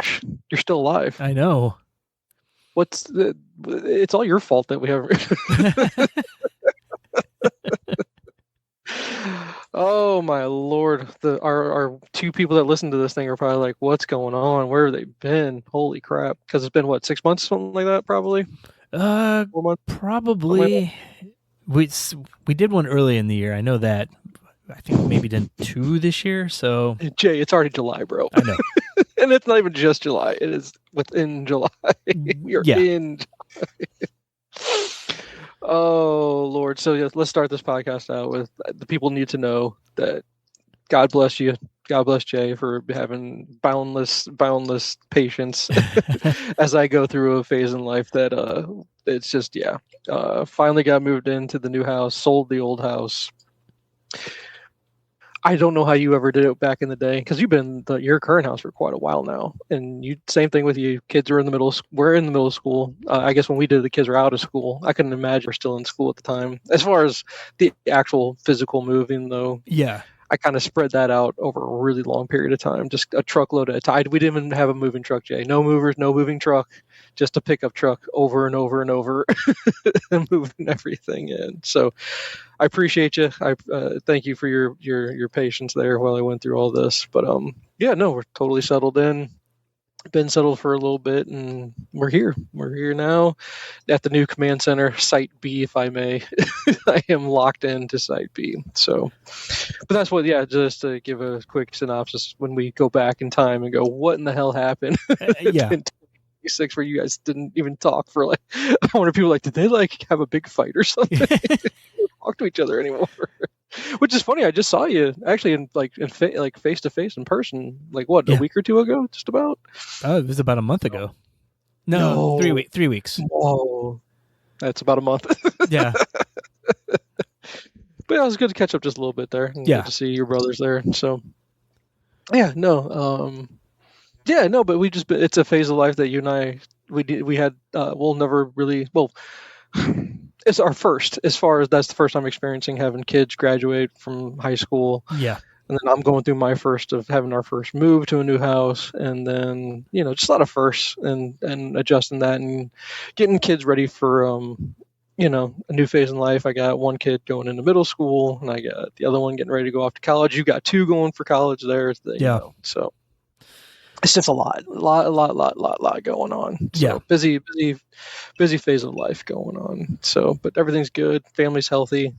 gosh, you're still alive. I know. It's all your fault that we haven't. Oh my Lord. Our two people that listen to this thing are probably like, what's going on? Where have they been? Holy crap. Because it's been, what, 6 months, something like that, probably? 4 months? Probably. We did one early in the year. I know that. I think maybe done 2 this year. So Jay, it's already July, bro. I know. And it's not even just July. It is within July. We are in July. Oh, Lord. So yeah, let's start this podcast out with the people need to know that God bless you. God bless Jay for having boundless patience as I go through a phase in life that it's just, finally got moved into the new house, sold the old house. I don't know how you ever did it back in the day, because you've been in your current house for quite a while now, and same thing with you. Kids are in the middle. We're in the middle of school. I guess when we did it, the kids were out of school. I couldn't imagine we're still in school at the time. As far as the actual physical moving, though, yeah, I kind of spread that out over a really long period of time. Just a truckload at a time. We didn't even have a moving truck, Jay. No movers, no moving truck. Just a pickup truck over and over and over, and moving everything in. So I appreciate you. I thank you for your patience there while I went through all this. But we're totally settled in. Been settled for a little bit, and we're here. We're here now at the new command center, Site B, if I may. I am locked into Site B. So, but that's what. Yeah, just to give a quick synopsis. When we go back in time and go, what in the hell happened? In 26, where you guys didn't even talk for like. I wonder, people like, did they like have a big fight or something? Talk to each other anymore. Which is funny. I just saw you actually in face to face in person, like what, a week or 2 ago, just about. Oh, it was about a month ago. No. 3 weeks. Whoa, that's about a month. Yeah. But it was good to catch up just a little bit there. And good to see your brothers there. So, but it's a phase of life that you and I we had. We'll never really It's our first, as far as that's the first time experiencing having kids graduate from high school. Yeah. And then I'm going through my first of having our first move to a new house, and then, just a lot of firsts and adjusting that and getting kids ready for, a new phase in life. I got one kid going into middle school, and I got the other one getting ready to go off to college. You got 2 going for college there. So it's just a lot going on. So busy phase of life going on. So, but everything's good. Family's healthy.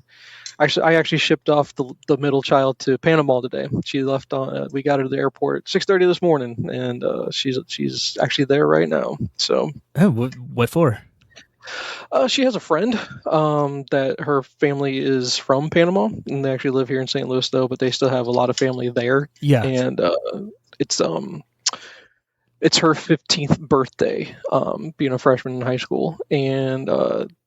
Actually, I shipped off the middle child to Panama today. She left on. We got her to the airport 6:30 this morning, and she's actually there right now. So, what for? She has a friend that her family is from Panama, and they actually live here in St. Louis though, but they still have a lot of family there. Yeah, and it's her 15th birthday, being a freshman in high school, and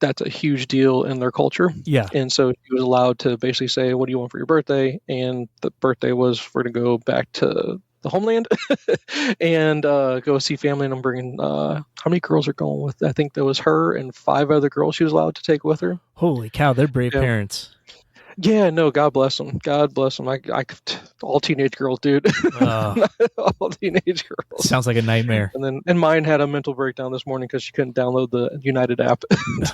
that's a huge deal in their culture. Yeah. And so she was allowed to basically say, what do you want for your birthday? And the birthday was for to go back to the homeland and go see family. And I'm bringing, how many girls are going with? I think there was her and 5 other girls she was allowed to take with her. Holy cow, they're brave parents. Yeah, no, God bless them. God bless them. I all teenage girls, dude. All teenage girls. Sounds like a nightmare. And mine had a mental breakdown this morning because she couldn't download the United app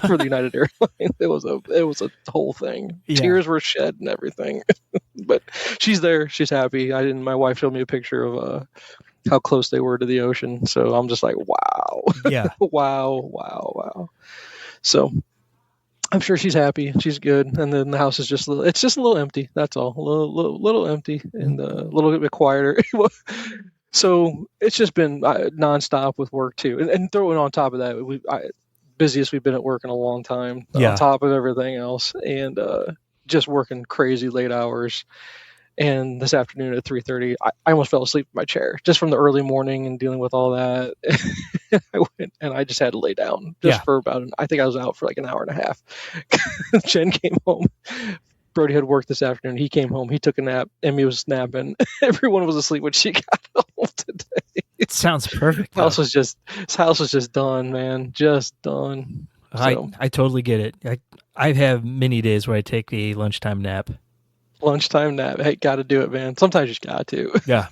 for the United Airlines. It was a whole thing. Yeah. Tears were shed and everything. But she's there. She's happy. My wife showed me a picture of how close they were to the ocean. So I'm just like, wow. Yeah. wow. So I'm sure she's happy. She's good. And then the house is just a little empty. That's all. A little empty and a little bit quieter. So it's just been nonstop with work too. And throwing on top of that, busiest we've been at work in a long time. On top of everything else, and just working crazy late hours. And this afternoon at 3:30, I almost fell asleep in my chair just from the early morning and dealing with all that. I went and I just had to lay down for about I think I was out for like an hour and a half. Jen came home. Brody had work this afternoon. He came home. He took a nap. Emmy was napping. Everyone was asleep when she got home today. It sounds perfect. His house was just done, man. Just done. I totally get it. I have many days where I take a lunchtime nap. Lunchtime nap. Hey, got to do it, man. Sometimes you just got to. Yeah.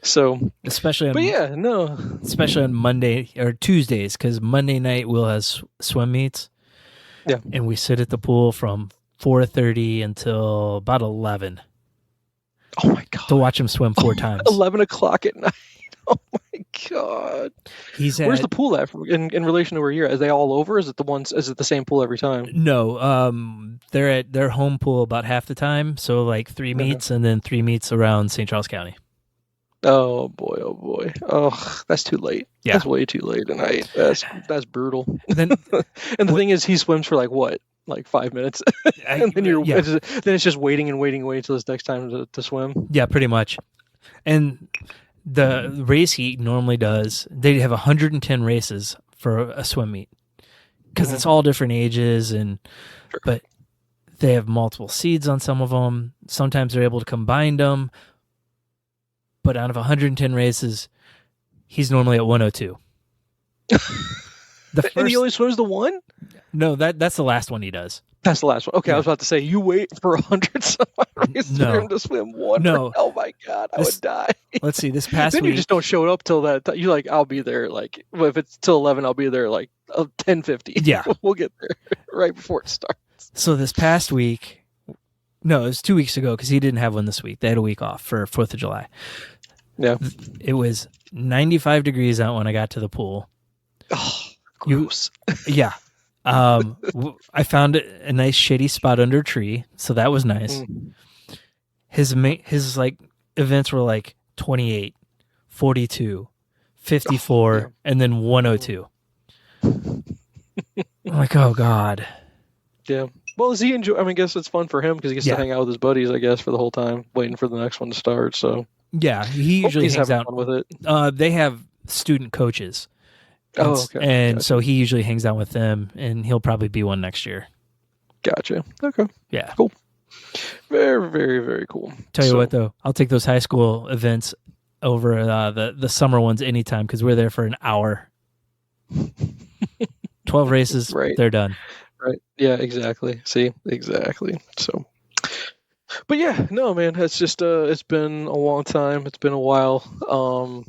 So, especially but on, yeah, no. especially on Monday or Tuesdays, because Monday night we'll have swim meets. Yeah. And we sit at the pool from 4:30 until about 11 Oh my god. to watch him swim 4 times. 11 o'clock at night. Oh my god. Where's the pool at in relation to where you're at? Are they all over? Is it the same pool every time? No, they're at their home pool about half the time, so like 3 meets and then 3 meets around St. Charles County. Oh boy. Oh, that's too late. Yeah. That's way too late tonight. That's brutal. Then, and the thing is, he swims for like what? Like 5 minutes, and then then it's just waiting till his next time to swim. Yeah, pretty much. And the race he normally does, they have 110 races for a swim meet because it's all different ages, but they have multiple seeds on some of them. Sometimes they're able to combine them, but out of 110 races, he's normally at 102. And he only swims the one? No, that's the last one he does. That's the last one. Okay, yeah. I was about to say, you wait for 100 some races for him to swim one. No. Oh my god, I would die. Let's see, this past then week... you just don't show up till that. You're like, I'll be there, like, well, if it's till 11, I'll be there, like, 10:50. Yeah. We'll get there right before it starts. So this past week... No, it was 2 weeks ago, because he didn't have one this week. They had a week off for 4th of July. Yeah. It was 95 degrees out when I got to the pool. Oh, gross. Yeah. I found a nice shady spot under a tree, so that was nice. His like events were like 28, 42, 54, and then 102. I'm like, oh god. Yeah. Well, does he enjoy? I mean, I guess it's fun for him because he gets to hang out with his buddies, I guess, for the whole time, waiting for the next one to start. So yeah, he usually hangs out fun with it. They have student coaches. Okay. And gotcha. So he usually hangs out with them, and he'll probably be one next year. Gotcha. Okay. Yeah. Cool. Very, very, very cool. Tell you what, though, I'll take those high school events over the summer ones anytime because we're there for an hour. 12 races, right. They're done. Right. Yeah, exactly. See? Exactly. So, but yeah, no, man, it's just, it's been a long time. It's been a while.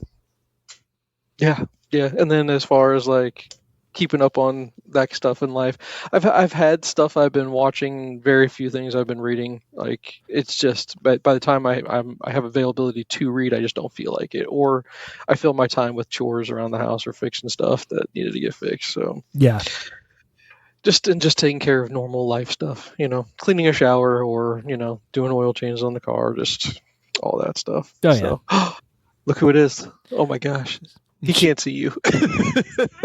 Yeah. And then as far as like keeping up on that stuff in life, I've had stuff I've been watching, very few things I've been reading. Like it's just by the time I have availability to read, I just don't feel like it, or I fill my time with chores around the house or fixing stuff that needed to get fixed. So yeah. Just taking care of normal life stuff, cleaning a shower or, doing oil changes on the car, just all that stuff. Oh, so, yeah. Look who it is. Oh my gosh. He can't see you.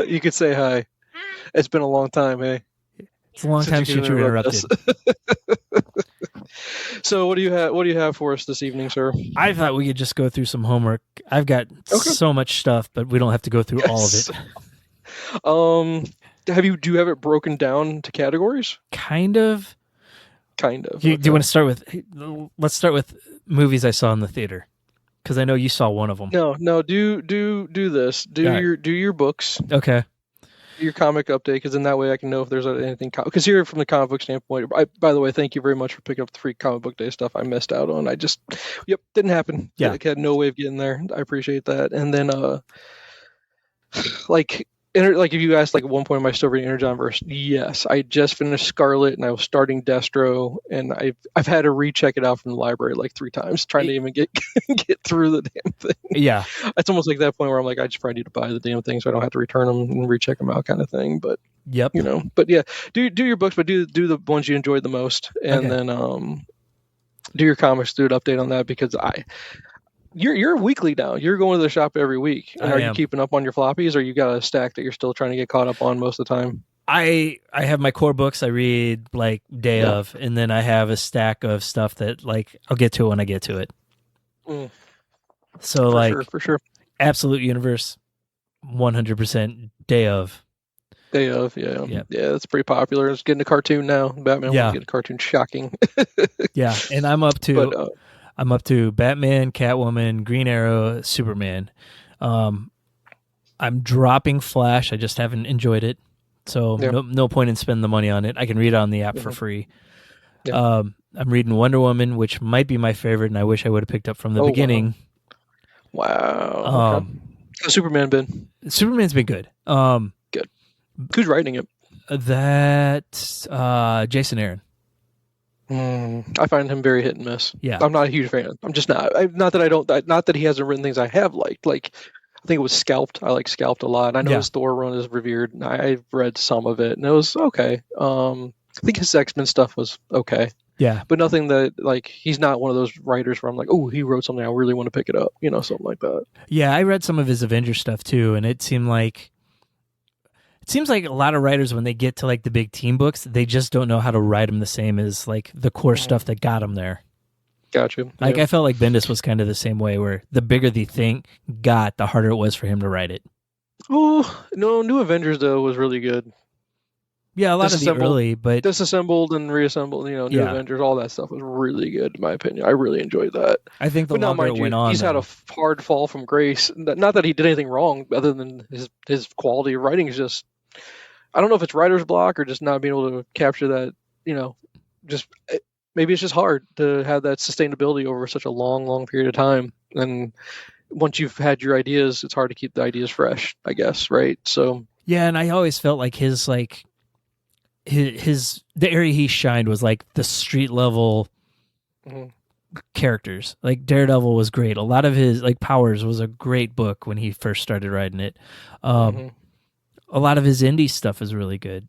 You could say hi. It's been a long time, hey? It's a long time since you were interrupted. So what do you have for us this evening, sir? I thought we could just go through some homework. I've got so much stuff, but we don't have to go through all of it. Do you have it broken down to categories? Kind of. Do you want to start with? Let's start with movies I saw in the theater, because I know you saw one of them. No. Do this. Do your books. Okay. Your comic update, because in that way I can know if there's anything. Because here, from the comic book standpoint, by the way, thank you very much for picking up the free comic book day stuff I missed out on. I just, didn't happen. Yeah, I had no way of getting there. I appreciate that. And then, if you asked, at one point, am I still reading Energonverse? Yes, I just finished Scarlet, and I was starting Destro, and I've had to recheck it out from the library 3 times, trying to even get through the damn thing. Yeah, it's almost like that point where I'm like, I just probably need to buy the damn thing so I don't have to return them and recheck them out, kind of thing. But yep, But yeah, do your books, but do the ones you enjoyed the most, and then do your comics. Do an update on that because You're weekly now. You're going to the shop every week. And are you keeping up on your floppies, or you got a stack that you're still trying to get caught up on most of the time? I have my core books I read day of, and then I have a stack of stuff that I'll get to it when I get to it. So for sure. Absolute Universe, 100% day of. Day of, yeah. Yep. Yeah, that's pretty popular. It's getting a cartoon now. Batman will get a cartoon. Shocking. Yeah, and I'm up to Batman, Catwoman, Green Arrow, Superman. I'm dropping Flash. I just haven't enjoyed it. So no point in spending the money on it. I can read it on the app for free. Yeah. I'm reading Wonder Woman, which might be my favorite, and I wish I would have picked up from the beginning. Wow. Okay. How's Superman been? Superman's been good. Good. Who's writing it? That's Jason Aaron. I find him very hit and miss. Yeah. I'm not a huge fan. I'm just not. Not that he hasn't written things I have liked. Like, I think it was Scalped. I like Scalped a lot. I know his Thor run is revered. I've read some of it, and it was okay. I think his X-Men stuff was okay. Yeah. But nothing that, like, he's not one of those writers where I'm like, oh, he wrote something I really want to pick it up. Something like that. Yeah, I read some of his Avengers stuff too, and it seems like a lot of writers, when they get to like the big team books, they just don't know how to write them the same as like the core stuff that got them there. Gotcha. Like, I felt like Bendis was kind of the same way, where the bigger the thing got, the harder it was for him to write it. Oh, no, New Avengers, though, was really good. Yeah, a lot of the early, but... Disassembled and reassembled, New Avengers, all that stuff was really good, in my opinion. I really enjoyed that. I think the longer it went on... He's had a hard fall from grace. Not that he did anything wrong, other than his quality of writing is just... I don't know if it's writer's block or just not being able to capture that, just... Maybe it's just hard to have that sustainability over such a long, long period of time. And once you've had your ideas, it's hard to keep the ideas fresh, I guess, right? So... Yeah, and I always felt like the area he shined was like the street level characters. Like Daredevil was great. A lot of his like Powers was a great book when he first started writing it. A lot of his indie stuff is really good.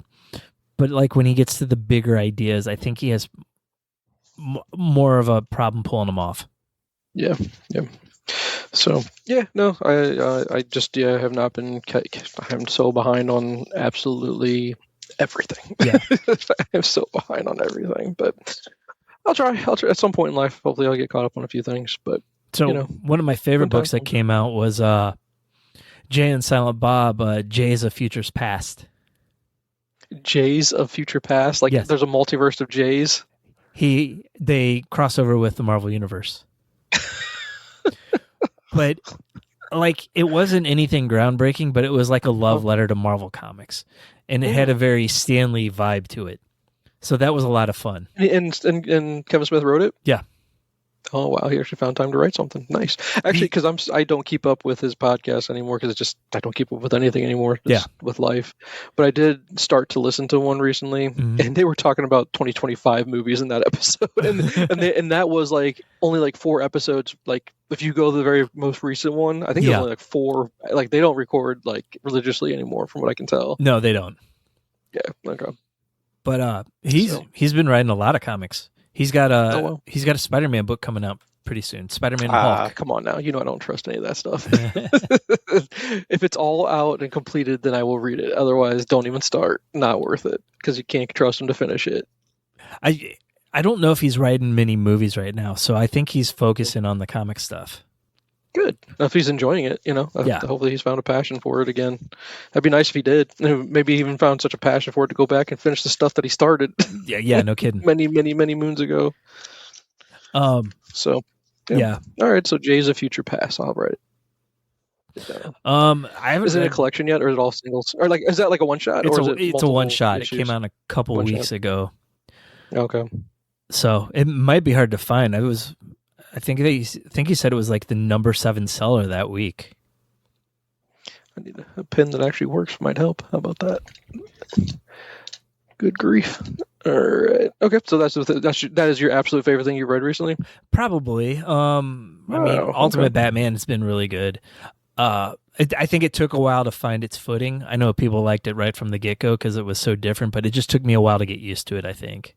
But like when he gets to the bigger ideas, I think he has more of a problem pulling them off. Yeah. So I just have not been. I'm so behind on absolutely everything. Yeah, I'm so behind on everything, but I'll try at some point in life. Hopefully, I'll get caught up on a few things. But one of my favorite books that came out was Jay and Silent Bob. Jays of Futures Past. Jays of Future Past. Like There's a multiverse of Jays. They cross over with the Marvel Universe. But like it wasn't anything groundbreaking, but it was like a love letter to Marvel Comics. And it had a very Stan Lee vibe to it. So that was a lot of fun. And Kevin Smith wrote it? Yeah. Oh, wow. He actually found time to write something. Nice. Actually, because I don't keep up with his podcast anymore because I don't keep up with anything anymore with life. But I did start to listen to one recently, and they were talking about 2025 movies in that episode. And that was like only like 4 episodes. Like if you go to the very most recent one, I think it's only like 4. Like they don't record like religiously anymore from what I can tell. No, they don't. Yeah. Okay. But he's been writing a lot of comics. He's got a Spider-Man book coming out pretty soon. Spider-Man and Hulk. Come on now. I don't trust any of that stuff. If it's all out and completed, then I will read it. Otherwise, don't even start. Not worth it because you can't trust him to finish it. I don't know if he's writing many movies right now, so I think he's focusing on the comic stuff. Good. If he's enjoying it, hopefully he's found a passion for it again. That'd be nice if he did. Maybe he even found such a passion for it to go back and finish the stuff that he started. Yeah, no kidding. many, many, many moons ago. So, yeah. All right, so Jay's a Future Past. I'll write it. I haven't. Is it a collection yet, or is it all singles? Or like, is that like a one shot? It's a one shot. It came out a couple weeks ago. Okay. So it might be hard to find. I think he said it was like the number 7 seller that week. I need a pen that actually works. Might help. How about that? Good grief. All right. Okay. So that is your absolute favorite thing you read recently? Probably. Ultimate Batman has been really good. I think it took a while to find its footing. I know people liked it right from the get-go because it was so different, but it just took me a while to get used to it, I think.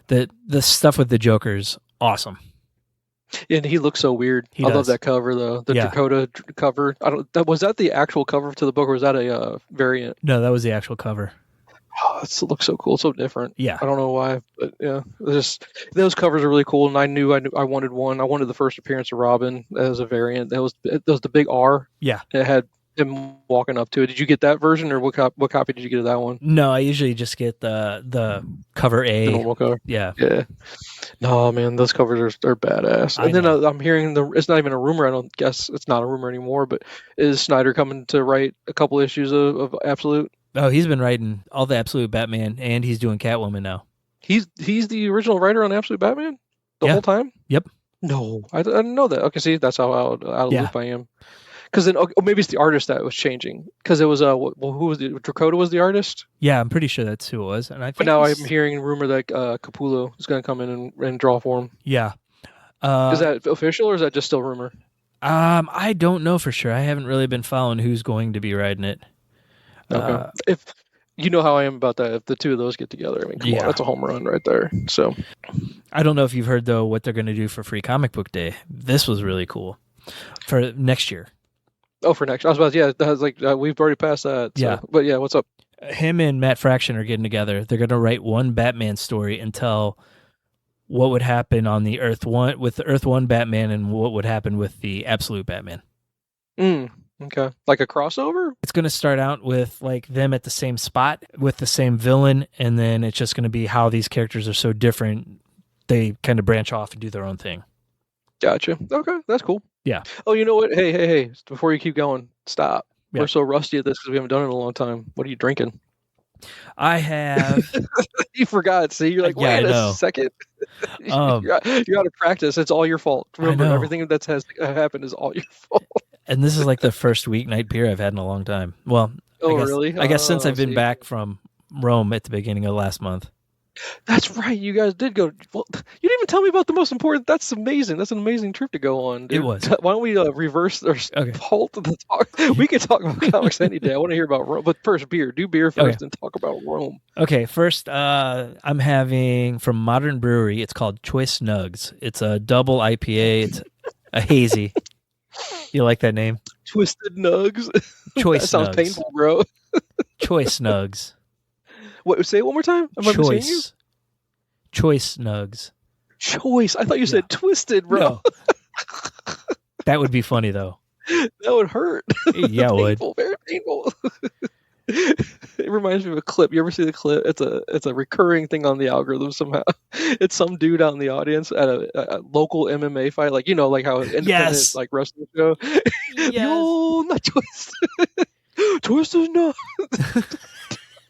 The stuff with the Joker's awesome. And he looks so weird. I love that cover, though. The Dakota cover. Was that the actual cover to the book, or was that a variant? No, that was the actual cover. Oh, it looks so cool, so different. Yeah, I don't know why, but yeah, those covers are really cool. And I knew I wanted one. I wanted the first appearance of Robin as a variant. That was the big R. Yeah, it had him walking up to it. Did you get that version, or what copy did you get of that one? No, I usually just get the cover A. The normal cover. Yeah. No, man, those covers are badass. And then I'm hearing it's not even a rumor. I don't guess it's not a rumor anymore. But is Snyder coming to write a couple issues of Absolute? Oh, he's been writing all the Absolute Batman, and he's doing Catwoman now. He's the original writer on Absolute Batman the whole time. Yep. No, I didn't know that. Okay, see, that's how out of Yeah. loop I am. Because then, maybe it's the artist that was changing. Because it was who was Dakota was the artist. Yeah, I'm pretty sure that's who it was. And I But think now I'm hearing rumor that Capullo is going to come in and draw for him. Yeah. Is that official or is that just still rumor? I don't know for sure. I haven't really been following who's going to be riding it. Okay. If you know how I am about that, if the two of those get together, I mean, come on, that's a home run right there. So I don't know if you've heard though what they're going to do for Free Comic Book Day. This was really cool for next year. Oh, for next, I was about to, that was like we've already passed that. So. Yeah, but yeah, what's up? Him and Matt Fraction are getting together. They're going to write one Batman story and tell what would happen on the Earth One with the Earth One Batman and what would happen with the Absolute Batman. Okay, like a crossover. It's going to start out with like them at the same spot with the same villain, and then it's just going to be how these characters are so different. They kind of branch off and do their own thing. Gotcha. Okay, that's cool. Yeah. Oh, you know what? Hey! Before you keep going, stop. Yeah. We're so rusty at this because we haven't done it in a long time. What are you drinking? I have. You forgot. See, you're like, wait a second. You're out of practice. It's all your fault. Remember, everything that has happened is all your fault. And this is like the first weeknight beer I've had in a long time. Well, really? I guess since I've been back from Rome at the beginning of last month. That's right. You guys did go. Well, you didn't even tell me about the most important. That's amazing. That's an amazing trip to go on, dude. It was. Why don't we reverse or halt the talk? We can talk about comics any day. I want to hear about Rome. But first, beer. Do beer first and talk about Rome. Okay. First, I'm having from Modern Brewery. It's called Choice Nugs. It's a double IPA. It's a hazy. You like that name? Twisted Nugs. Choice That sounds painful, bro. Choice Nugs. What? Say it one more time. Choice Nugs. Choice. I thought you said twisted, bro. No. That would be funny though. That would hurt. Yeah, it would. Very painful. It reminds me of a clip. You ever see the clip? It's a recurring thing on the algorithm somehow. It's some dude out in the audience at a local MMA fight, like like how independent like wrestling show. Yes. Yo, not twisted. Twisted, no.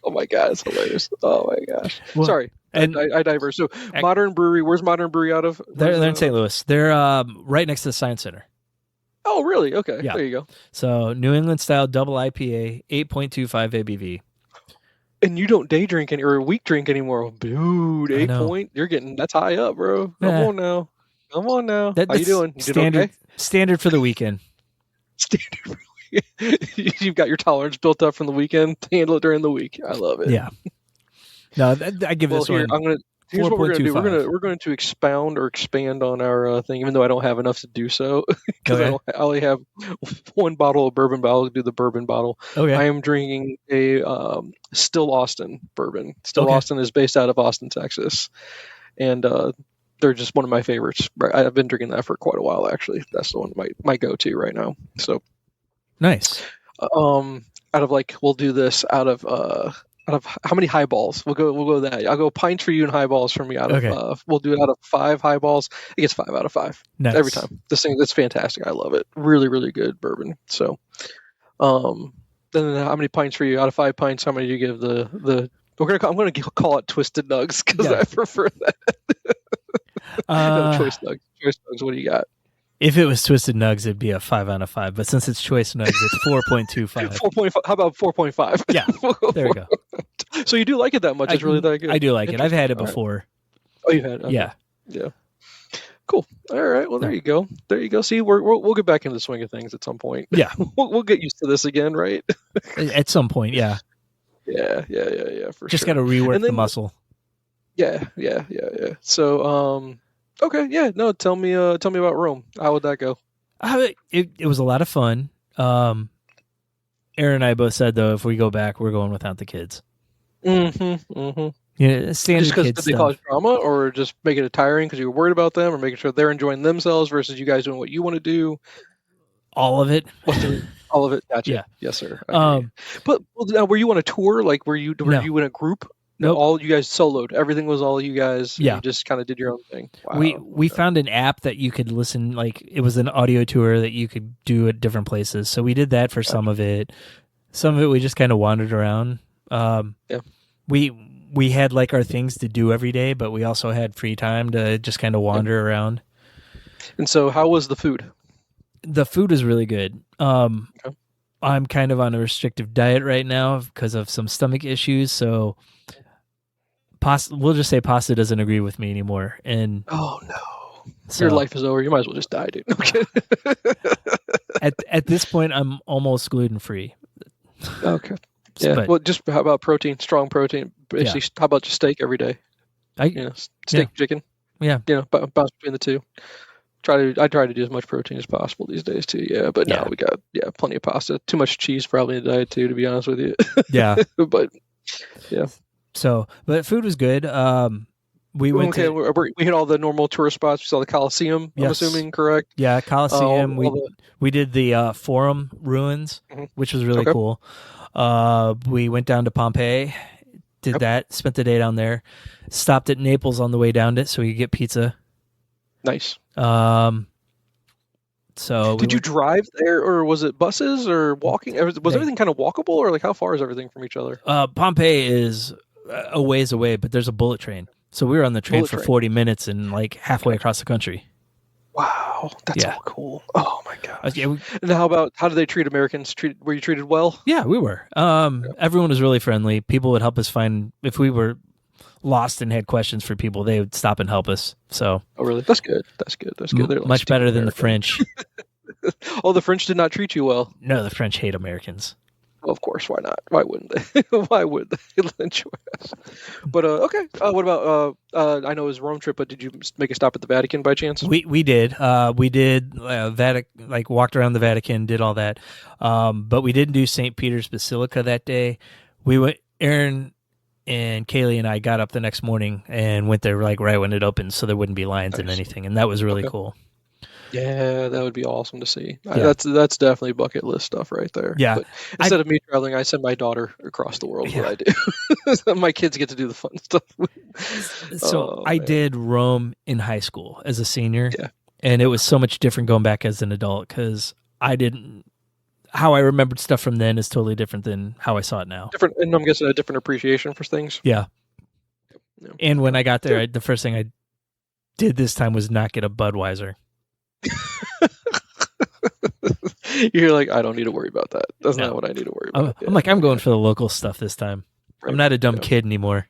Oh my god, it's hilarious. Oh my gosh. Well, sorry. And I diverse. So Modern Brewery, where's Modern Brewery out of? They're in St. Louis. They're right next to the Science Center. Oh, really? Okay. Yeah. There you go. So New England style double IPA, 8.25 ABV. And you don't day drink or week drink anymore. Dude, 8 point. You're getting, that's high up, bro. Come on now. Come on now. How you doing? You doing okay? Standard for the weekend. Standard for the weekend. You've got your tolerance built up from the weekend to handle it during the week. I love it. Yeah. No, I give this one. Here's what we're going to do. We're going to expound or expand on our thing, even though I don't have enough to do so, because I only have one bottle of bourbon, but I'll do the bourbon bottle. Okay. I am drinking a Still Austin bourbon. Still Austin is based out of Austin, Texas, and they're just one of my favorites. I've been drinking that for quite a while, actually. That's the one my go-to right now. So nice. We'll do this out of how many highballs? We'll go that. I'll go pints for you and highballs for me. We'll do it out of 5 highballs. It gets 5 out of 5 every time. This thing that's fantastic. I love it. Really, really good bourbon. So, then how many pints for you out of 5 pints? How many do you give the? I'm gonna call it Twisted Nugs because I prefer that. Choice Nugs. Choice Nugs. What do you got? If it was Twisted Nugs, it'd be a 5 out of 5. But since it's Choice Nugs, it's 4.25. 4.5. How about 4.5? Yeah, there we go. So you do like it that much? It's really that good. I do like it. I've had it before. Right. Oh, you've had it? Okay. Yeah. Cool. All right. Well, there you go. There you go. See, we'll get back into the swing of things at some point. Yeah. We'll get used to this again, right? At some point, yeah. Yeah. For Just got to rework the muscle. Yeah. So, okay, yeah. No, tell me about Rome. How would that go? It was a lot of fun. Aaron and I both said though, if we go back, we're going without the kids. Mm-hmm. Yeah, standard just because did they cause drama, or just make it tiring because you were worried about them, or making sure they're enjoying themselves versus you guys doing what you want to do? All of it. All of it. Gotcha. Yeah. Yes, sir. But now, were you on a tour? Like, were you in a group? No, all you guys soloed. Everything was all you guys. Yeah, you just kind of did your own thing. Wow. We found an app that you could listen. Like, it was an audio tour that you could do at different places. So we did that for some of it. Some of it we just kind of wandered around. We had like our things to do every day, but we also had free time to just kind of wander around. And so, how was the food? The food is really good. Okay. I'm kind of on a restrictive diet right now because of some stomach issues. So pasta, we'll just say pasta doesn't agree with me anymore. And Oh no, so your life is over. You might as well just die, dude. Okay. at this point, I'm almost gluten free. Okay. Yeah. But, well, just how about protein? Strong protein. Basically, how about just steak every day? Steak, chicken. Yeah. Bounce between the two. I try to do as much protein as possible these days too. Yeah, but now we got plenty of pasta. Too much cheese probably in the diet too, to be honest with you. Yeah. But yeah. So, but food was good. We went we hit all the normal tourist spots. We saw the Coliseum. I'm assuming, correct? Yeah, Coliseum. We did the Forum ruins, which was really cool. We went down to Pompeii, did that, spent the day down there, stopped at Naples on the way down it so we could get pizza. Nice. So did you drive there, or was it buses or walking? Was everything kind of walkable, or like how far is everything from each other? Pompeii is a ways away, but there's a bullet train. So we were on the train for 40 minutes and like halfway across the country. Wow, that's so cool. Oh my gosh. And how did they treat Americans? Were you treated well? Yeah, we were. Everyone was really friendly. People would help us find, if we were lost and had questions for people, they would stop and help us. So. Oh really? That's good. That's good. Much better than the French. Oh, the French did not treat you well. No, the French hate Americans. Of course, why not? Why wouldn't they? Why would they lynch us? But okay. What about? I know it was a Rome trip, but did you make a stop at the Vatican by chance? We did. We did walked around the Vatican, did all that. But we didn't do St. Peter's Basilica that day. We went. Aaron and Kaylee and I got up the next morning and went there like right when it opened, so there wouldn't be lines and anything, and that was really cool. Yeah, that would be awesome to see. That's definitely bucket list stuff right there. Yeah. But instead of me traveling, I send my daughter across the world. What I do. My kids get to do the fun stuff. So I did Rome in high school as a senior, and it was so much different going back as an adult because how I remembered stuff from then is totally different than how I saw it now. Different, and I'm guessing a different appreciation for things. Yeah. And when I got there, the first thing I did this time was not get a Budweiser. You're like, I don't need to worry about that. That's not what I need to worry about. I'm like, I'm going for the local stuff this time. Right. I'm not a dumb kid anymore.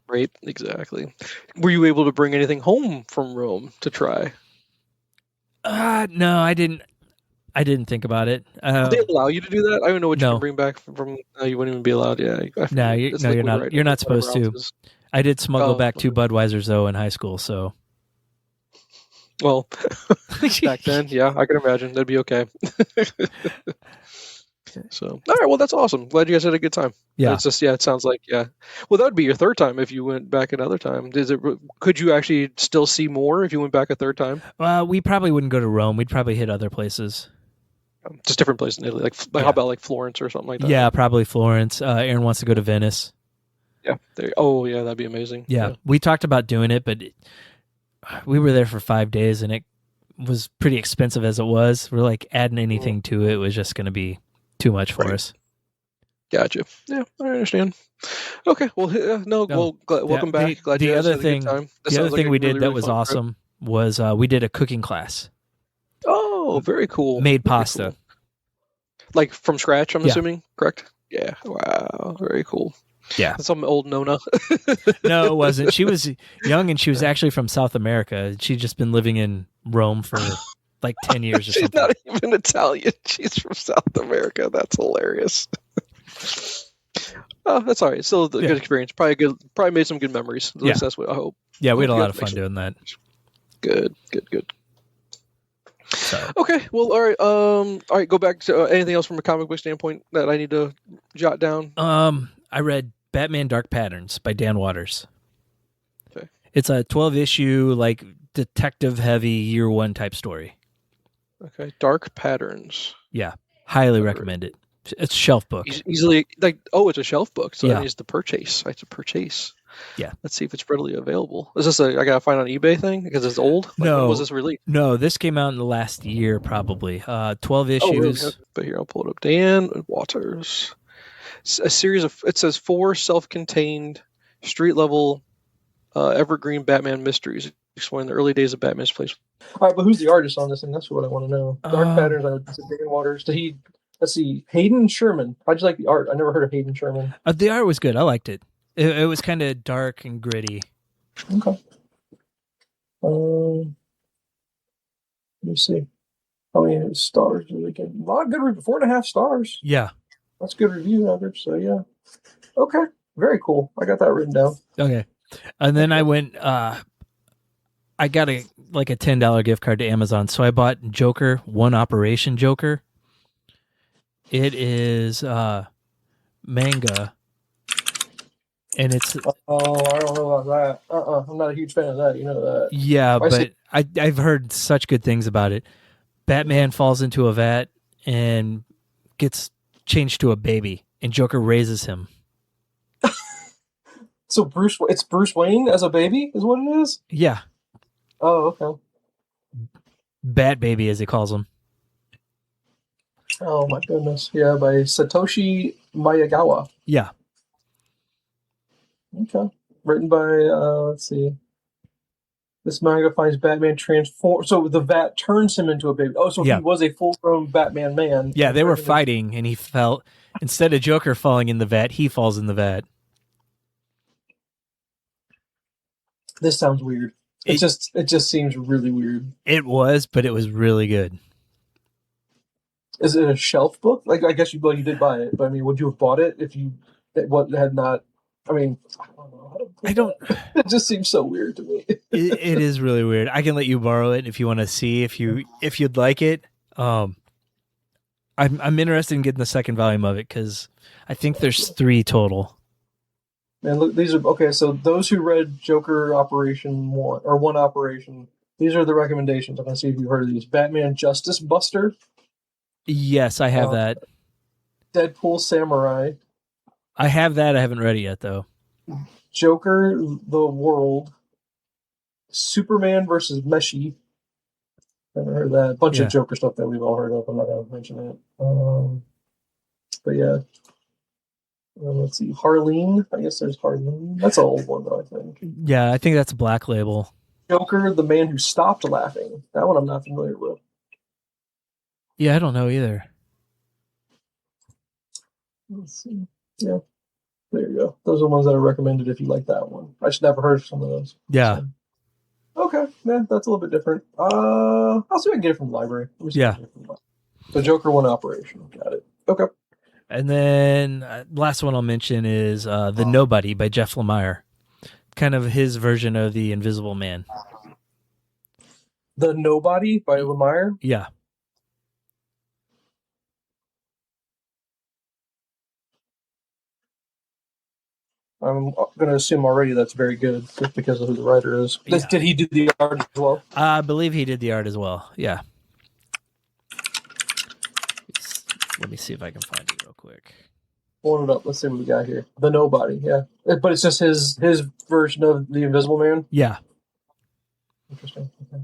Right, exactly. Were you able to bring anything home from Rome to try? No, I didn't. I didn't think about it. Did they allow you to do that? I don't know what you can bring back from. You wouldn't even be allowed. Yeah. No, you're not. Right, you're not supposed to. I did smuggle back 2 Budweisers though in high school. So. Well, back then, yeah, I can imagine that'd be okay. So, all right, well, that's awesome. Glad you guys had a good time. Yeah, it's just it sounds like well, that would be your third time if you went back another time. Could you actually still see more if you went back a third time? We probably wouldn't go to Rome. We'd probably hit other places. Just different places in Italy. How about like Florence or something like that? Yeah, probably Florence. Aaron wants to go to Venice. Yeah. That'd be amazing. Yeah, we talked about doing it, but we were there for 5 days, and it was pretty expensive as it was. We're like adding anything to it was just going to be too much for us. Gotcha. Yeah, I understand. Okay. Well, welcome back. Glad you guys had a good time. The other thing we did that was awesome was we did a cooking class. Oh, very cool. Made pasta. Cool. Like from scratch, I'm assuming, correct? Yeah. Wow. Very cool. Yeah. Some old Nona. No, it wasn't. She was young, and she was actually from South America. She'd just been living in Rome for like 10 years or something. She's not even Italian. She's from South America. That's hilarious. Oh, that's all right. Still a good experience. Probably made some good memories. At least that's what I hope. Yeah, we had a lot of fun doing that. Good. So. Okay, well, all right. Go back to anything else from a comic book standpoint that I need to jot down. I read Batman Dark Patterns by Dan Waters. Okay. It's a 12-issue, like detective-heavy year 1 type story. Okay, Dark Patterns. Yeah, highly recommend it. It's a shelf book. Easily, it's a shelf book, so that needs to purchase. I have to purchase. Yeah. Let's see if it's readily available. Is this I gotta find on eBay thing because it's old? No. When was this released? No, this came out in the last year, probably. 12 issues. Really? But here, I'll pull it up. Dan Waters. A series of, it says 4 self-contained street level evergreen Batman mysteries, exploring the early days of Batman's place. All right, but who's the artist on this thing? That's what I want to know. Dark Patterns. I said Dan Waters. Did he? Let's see. Hayden Sherman. How'd you like the art? I never heard of Hayden Sherman. The art was good. I liked it. It was kind of dark and gritty. Okay. Let me see. How many stars do they get? A lot of good review. 4.5 stars. Yeah. That's good review average. So yeah. Okay. Very cool. I got that written down. Okay. And then I went. I got a $10 gift card to Amazon, so I bought Joker, One Operation Joker. It is manga, and it's. Oh, I don't know about that. I'm not a huge fan of that. You know that. Yeah, but I've heard such good things about it. Batman falls into a vat and gets changed to a baby, and Joker raises him. So it's Bruce Wayne as a baby, is what it is? Yeah. Oh, okay. Bat Baby, as he calls him. Oh my goodness! Yeah, by Satoshi Miyagawa. Yeah. Okay. Written by let's see. This manga finds Batman transform. So the vat turns him into a baby. Oh, so he was a full-grown Batman man. Yeah, they were fighting, and he fell. Instead of Joker falling in the vat, he falls in the vat. This sounds weird. It just seems really weird. It was, but it was really good. Is it a shelf book? Like, I guess you did buy it, but I mean, would you have bought it if you had not? I mean, I don't know. I don't. It just seems so weird to me. It is really weird. I can let you borrow it if you want to see if you'd like it. I'm interested in getting the second volume of it because I think there's 3 total. Man, look, these are okay. So those who read Joker Operation 1 or One Operation, these are the recommendations. I'm gonna see if you've heard of these. Batman Justice Buster. Yes, I have that. Deadpool Samurai. I have that. I haven't read it yet though. Joker the World. Superman versus Meshi. Haven't heard of that. A bunch of Joker stuff that we've all heard of. I'm not gonna mention it. But yeah. Let's see, Harleen. I guess there's Harleen. That's an old one, though, I think. Yeah, I think that's a Black Label. Joker, the Man Who Stopped Laughing. That one I'm not familiar with. Yeah, I don't know either. Let's see. Yeah, there you go. Those are the ones that are recommended if you like that one. I should never heard of some of those. Yeah. So. Okay, man, that's a little bit different. I'll see if I can get it from the library. Yeah. So Joker One Operation. Got it. Okay. And then last one I'll mention is The Nobody by Jeff Lemire. Kind of his version of The Invisible Man. The Nobody by Lemire? Yeah. I'm going to assume already that's very good just because of who the writer is. Yeah. Did he do the art as well? I believe he did the art as well. Yeah. Let me see if I can find it real quick. Pulling it up. Let's see what we got here. The Nobody, yeah. But it's just his version of The Invisible Man? Yeah. Interesting. Okay.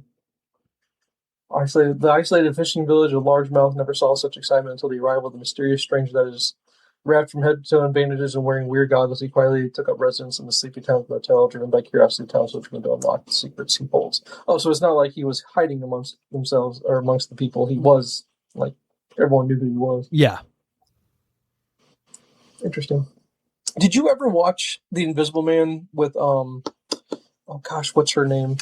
The isolated fishing village of Largemouth never saw such excitement until the arrival of the mysterious stranger that is wrapped from head to toe in bandages and wearing weird goggles. He quietly took up residence in the sleepy town motel, driven by curiosity, the town searching to unlock the secrets he holds. Oh, so it's not like he was hiding amongst themselves or amongst the people. He was like... Everyone knew who he was. Yeah. Interesting. Did you ever watch The Invisible Man with oh gosh, what's her name?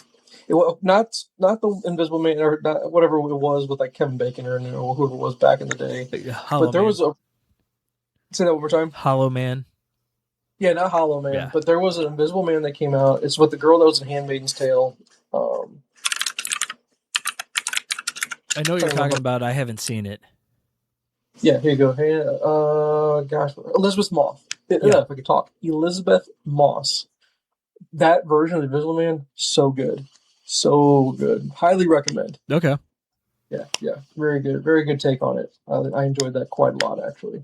Not the Invisible Man or not, whatever it was with like Kevin Bacon or whoever it was back in the day. Hollow but there Man. was a say that one more time. Hollow Man. Yeah, not Hollow Man, but there was an Invisible Man that came out. It's with the girl that was in Handmaid's Tale. I know what you're talking about. I haven't seen it. Yeah, here you go. Hey, gosh, Elizabeth Moss. If I could talk, Elizabeth Moss. That version of the Invisible Man, so good, Highly recommend. Okay. Yeah, very good take on it. I enjoyed that quite a lot, actually.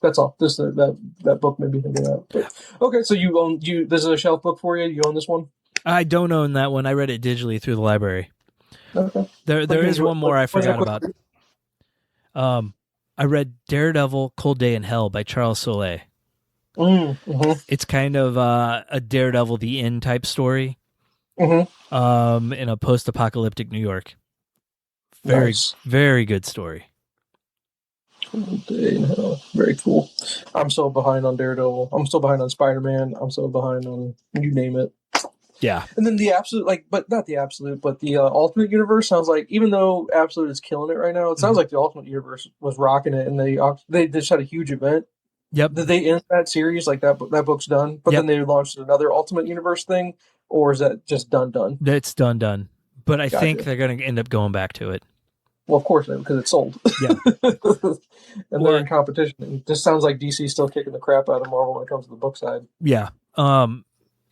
That's all. This that book made me think of that. But, okay, so you own This is a shelf book for you. You own this one? I don't own that one. I read it digitally through the library. Okay. There is one more I forgot about. I read Daredevil, Cold Day in Hell by Charles Soule. Mm-hmm. It's kind of a Daredevil the End type story. Mm-hmm. In a post-apocalyptic New York. Very, Nice. very good story. Day in Hell. Very cool. I'm so behind on Daredevil. I'm so behind on Spider-Man. I'm so behind on you name it. Yeah. And then the absolute, like, but not the absolute, but the Ultimate Universe sounds like, even though Absolute is killing it right now, it sounds like the Ultimate Universe was rocking it, and they just had a huge event. Yep. Did they end that series? Like that book's done, but then they launched another Ultimate Universe thing, or is that just done? It's done. But I think they're going to end up going back to it. Well, of course, because it's sold. Yeah. And they're in competition. It just sounds like DC's still kicking the crap out of Marvel when it comes to the book side. Yeah.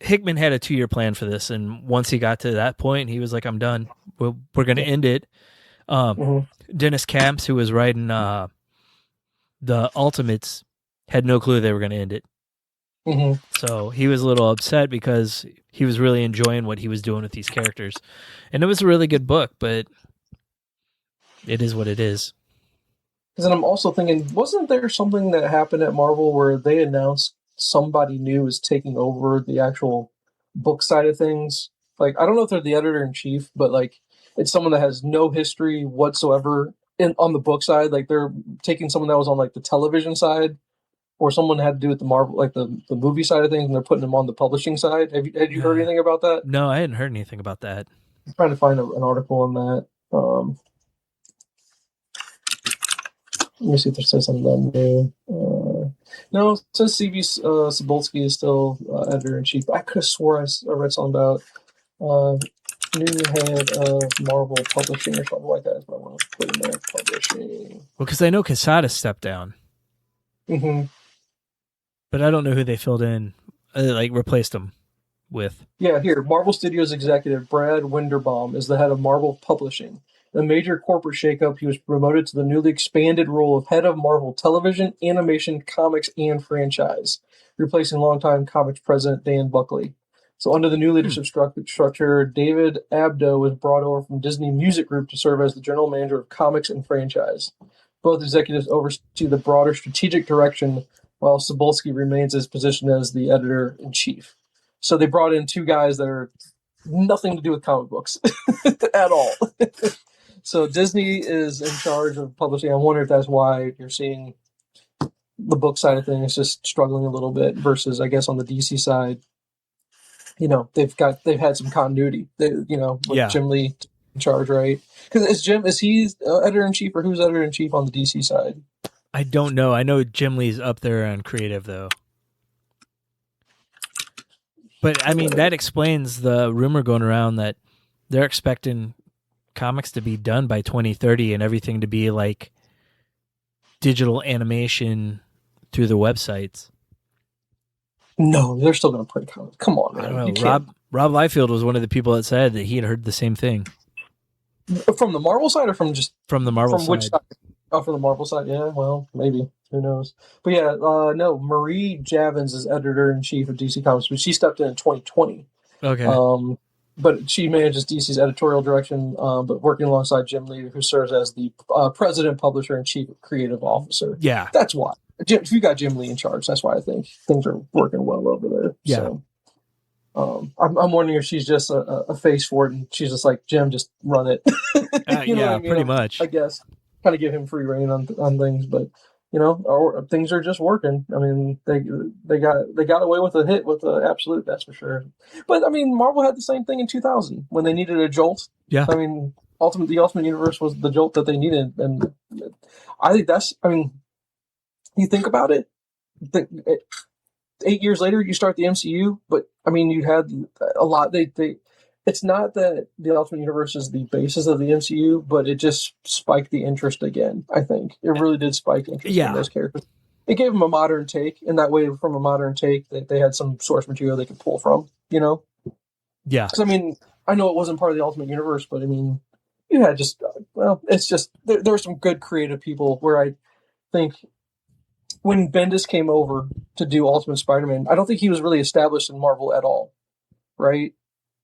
Hickman had a 2-year plan for this, and once he got to that point, he was like, I'm done. We're going to end it. Dennis Camps, who was writing the Ultimates, had no clue they were going to end it. Mm-hmm. So he was a little upset because he was really enjoying what he was doing with these characters. And it was a really good book, but it is what it is. Because then I'm also thinking, wasn't there something that happened at Marvel where they announced somebody new is taking over the actual book side of things? Like, I don't know if they're the editor-in-chief, but like, it's someone that has no history whatsoever on the book side. Like, they're taking someone that was on like the television side, or someone had to do with the Marvel, like the movie side of things, and they're putting them on the publishing side. Had you heard anything about that? No, I hadn't heard anything about that. I'm trying to find an article on that. Let me see if there says something new. No, it says C.B. Cebulski is still editor-in-chief. I could have swore I read something about new head of Marvel Publishing or something like that. That's what I want to put in there. Publishing. Well, because I know Quesada stepped down. Mm-hmm. But I don't know who they filled in, replaced him with. Yeah, here. Marvel Studios executive Brad Winderbaum is the head of Marvel Publishing. In a major corporate shakeup, he was promoted to the newly expanded role of head of Marvel Television, Animation, Comics, and Franchise, replacing longtime comics president Dan Buckley. So under the new leadership structure, David Abdo was brought over from Disney Music Group to serve as the general manager of Comics and Franchise. Both executives oversee the broader strategic direction, while Cebulski remains his position as the editor-in-chief. So they brought in two guys that are nothing to do with comic books at all. So Disney is in charge of publishing. I wonder if that's why you're seeing the book side of things just struggling a little bit versus, I guess, on the DC side, they've had some continuity. With Jim Lee in charge, right? Because is he editor-in-chief, or who's editor-in-chief on the DC side? I don't know. I know Jim Lee's up there on creative, though. But, I mean, that explains the rumor going around that they're expecting comics to be done by 2030 and everything to be like digital animation through the websites. No, they're still going to print comics. Come on, man. I don't know. Rob Liefeld was one of the people that said that he had heard the same thing. From the Marvel side, or from the Marvel from side? Which side? Oh, from the Marvel side. Yeah, well, maybe. Who knows? But yeah, no. Marie Javins is editor-in-chief of DC Comics, but she stepped in 2020. Okay. But she manages DC's editorial direction, but working alongside Jim Lee, who serves as the president, publisher, and chief creative officer. Yeah. That's why. If you got Jim Lee in charge, that's why I think things are working well over there. Yeah. So, I'm wondering if she's just a face for it, and she's just like, Jim, just run it. Pretty much. I guess. Kind of give him free reign on things, but or things are just working. I mean, they got away with a hit with the Absolute, that's for sure. But I mean, Marvel had the same thing in 2000 when they needed a jolt. Yeah. I mean, the Ultimate Universe was the jolt that they needed, and I think that's. I mean, you think about it. 8 years later, you start the MCU, but I mean, you had a lot. It's not that the Ultimate Universe is the basis of the MCU, but it just spiked the interest again. I think it really did spike interest in those characters. It gave them a modern take, and that way, from a modern take, they had some source material they could pull from. Yeah. Because I mean, I know it wasn't part of the Ultimate Universe, but I mean, you had just it's just there were some good creative people where I think. When Bendis came over to do Ultimate Spider-Man, I don't think he was really established in Marvel at all, right?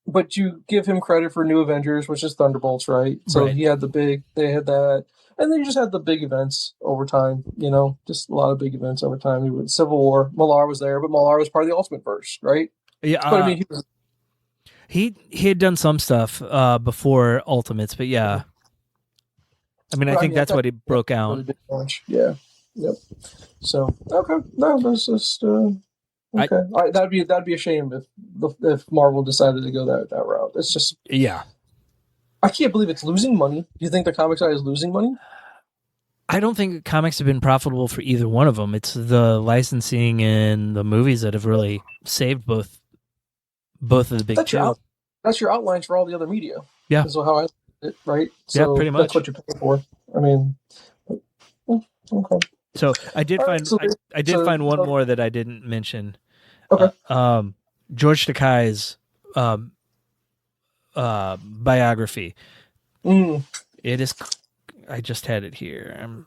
but you give him credit for New Avengers, which is Thunderbolts, right? So Right. he had they had that, and then you just had the big events over time. Just a lot of big events over time. You Civil War, Millar was there, but Millar was part of the Ultimate Verse, right? Yeah, But I mean, he was. he had done some stuff before Ultimates, but yeah. I mean, I think that's what he broke out. Really big launch. Yeah. Yep. So okay, no, that's just okay. That'd be a shame if Marvel decided to go that route. It's just I can't believe it's losing money. Do you think the comic side is losing money? I don't think comics have been profitable for either one of them. It's the licensing and the movies that have really saved both of the big two. That's your outlines for all the other media. Yeah. That's how I it, right? So yeah, pretty much. That's what you're paying for. I mean, okay. So I did find one more that I didn't mention. Okay. George Takei's biography. It is. I just had it here.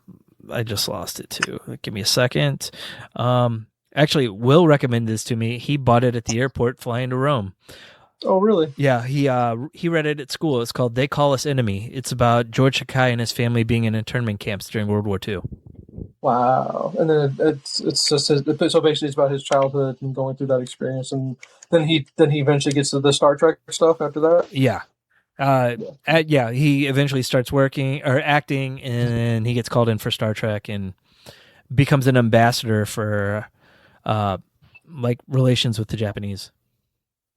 I just lost it too. Give me a second. Actually, Will recommended this to me. He bought it at the airport flying to Rome. Oh, really? Yeah, he read it at school. It's called "They Call Us Enemy." It's about George Takei and his family being in internment camps during World War II. Wow! And then it's just so basically it's about his childhood and going through that experience, and then he eventually gets to the Star Trek stuff after that. Yeah. He eventually starts working or acting, and he gets called in for Star Trek and becomes an ambassador for relations with the Japanese.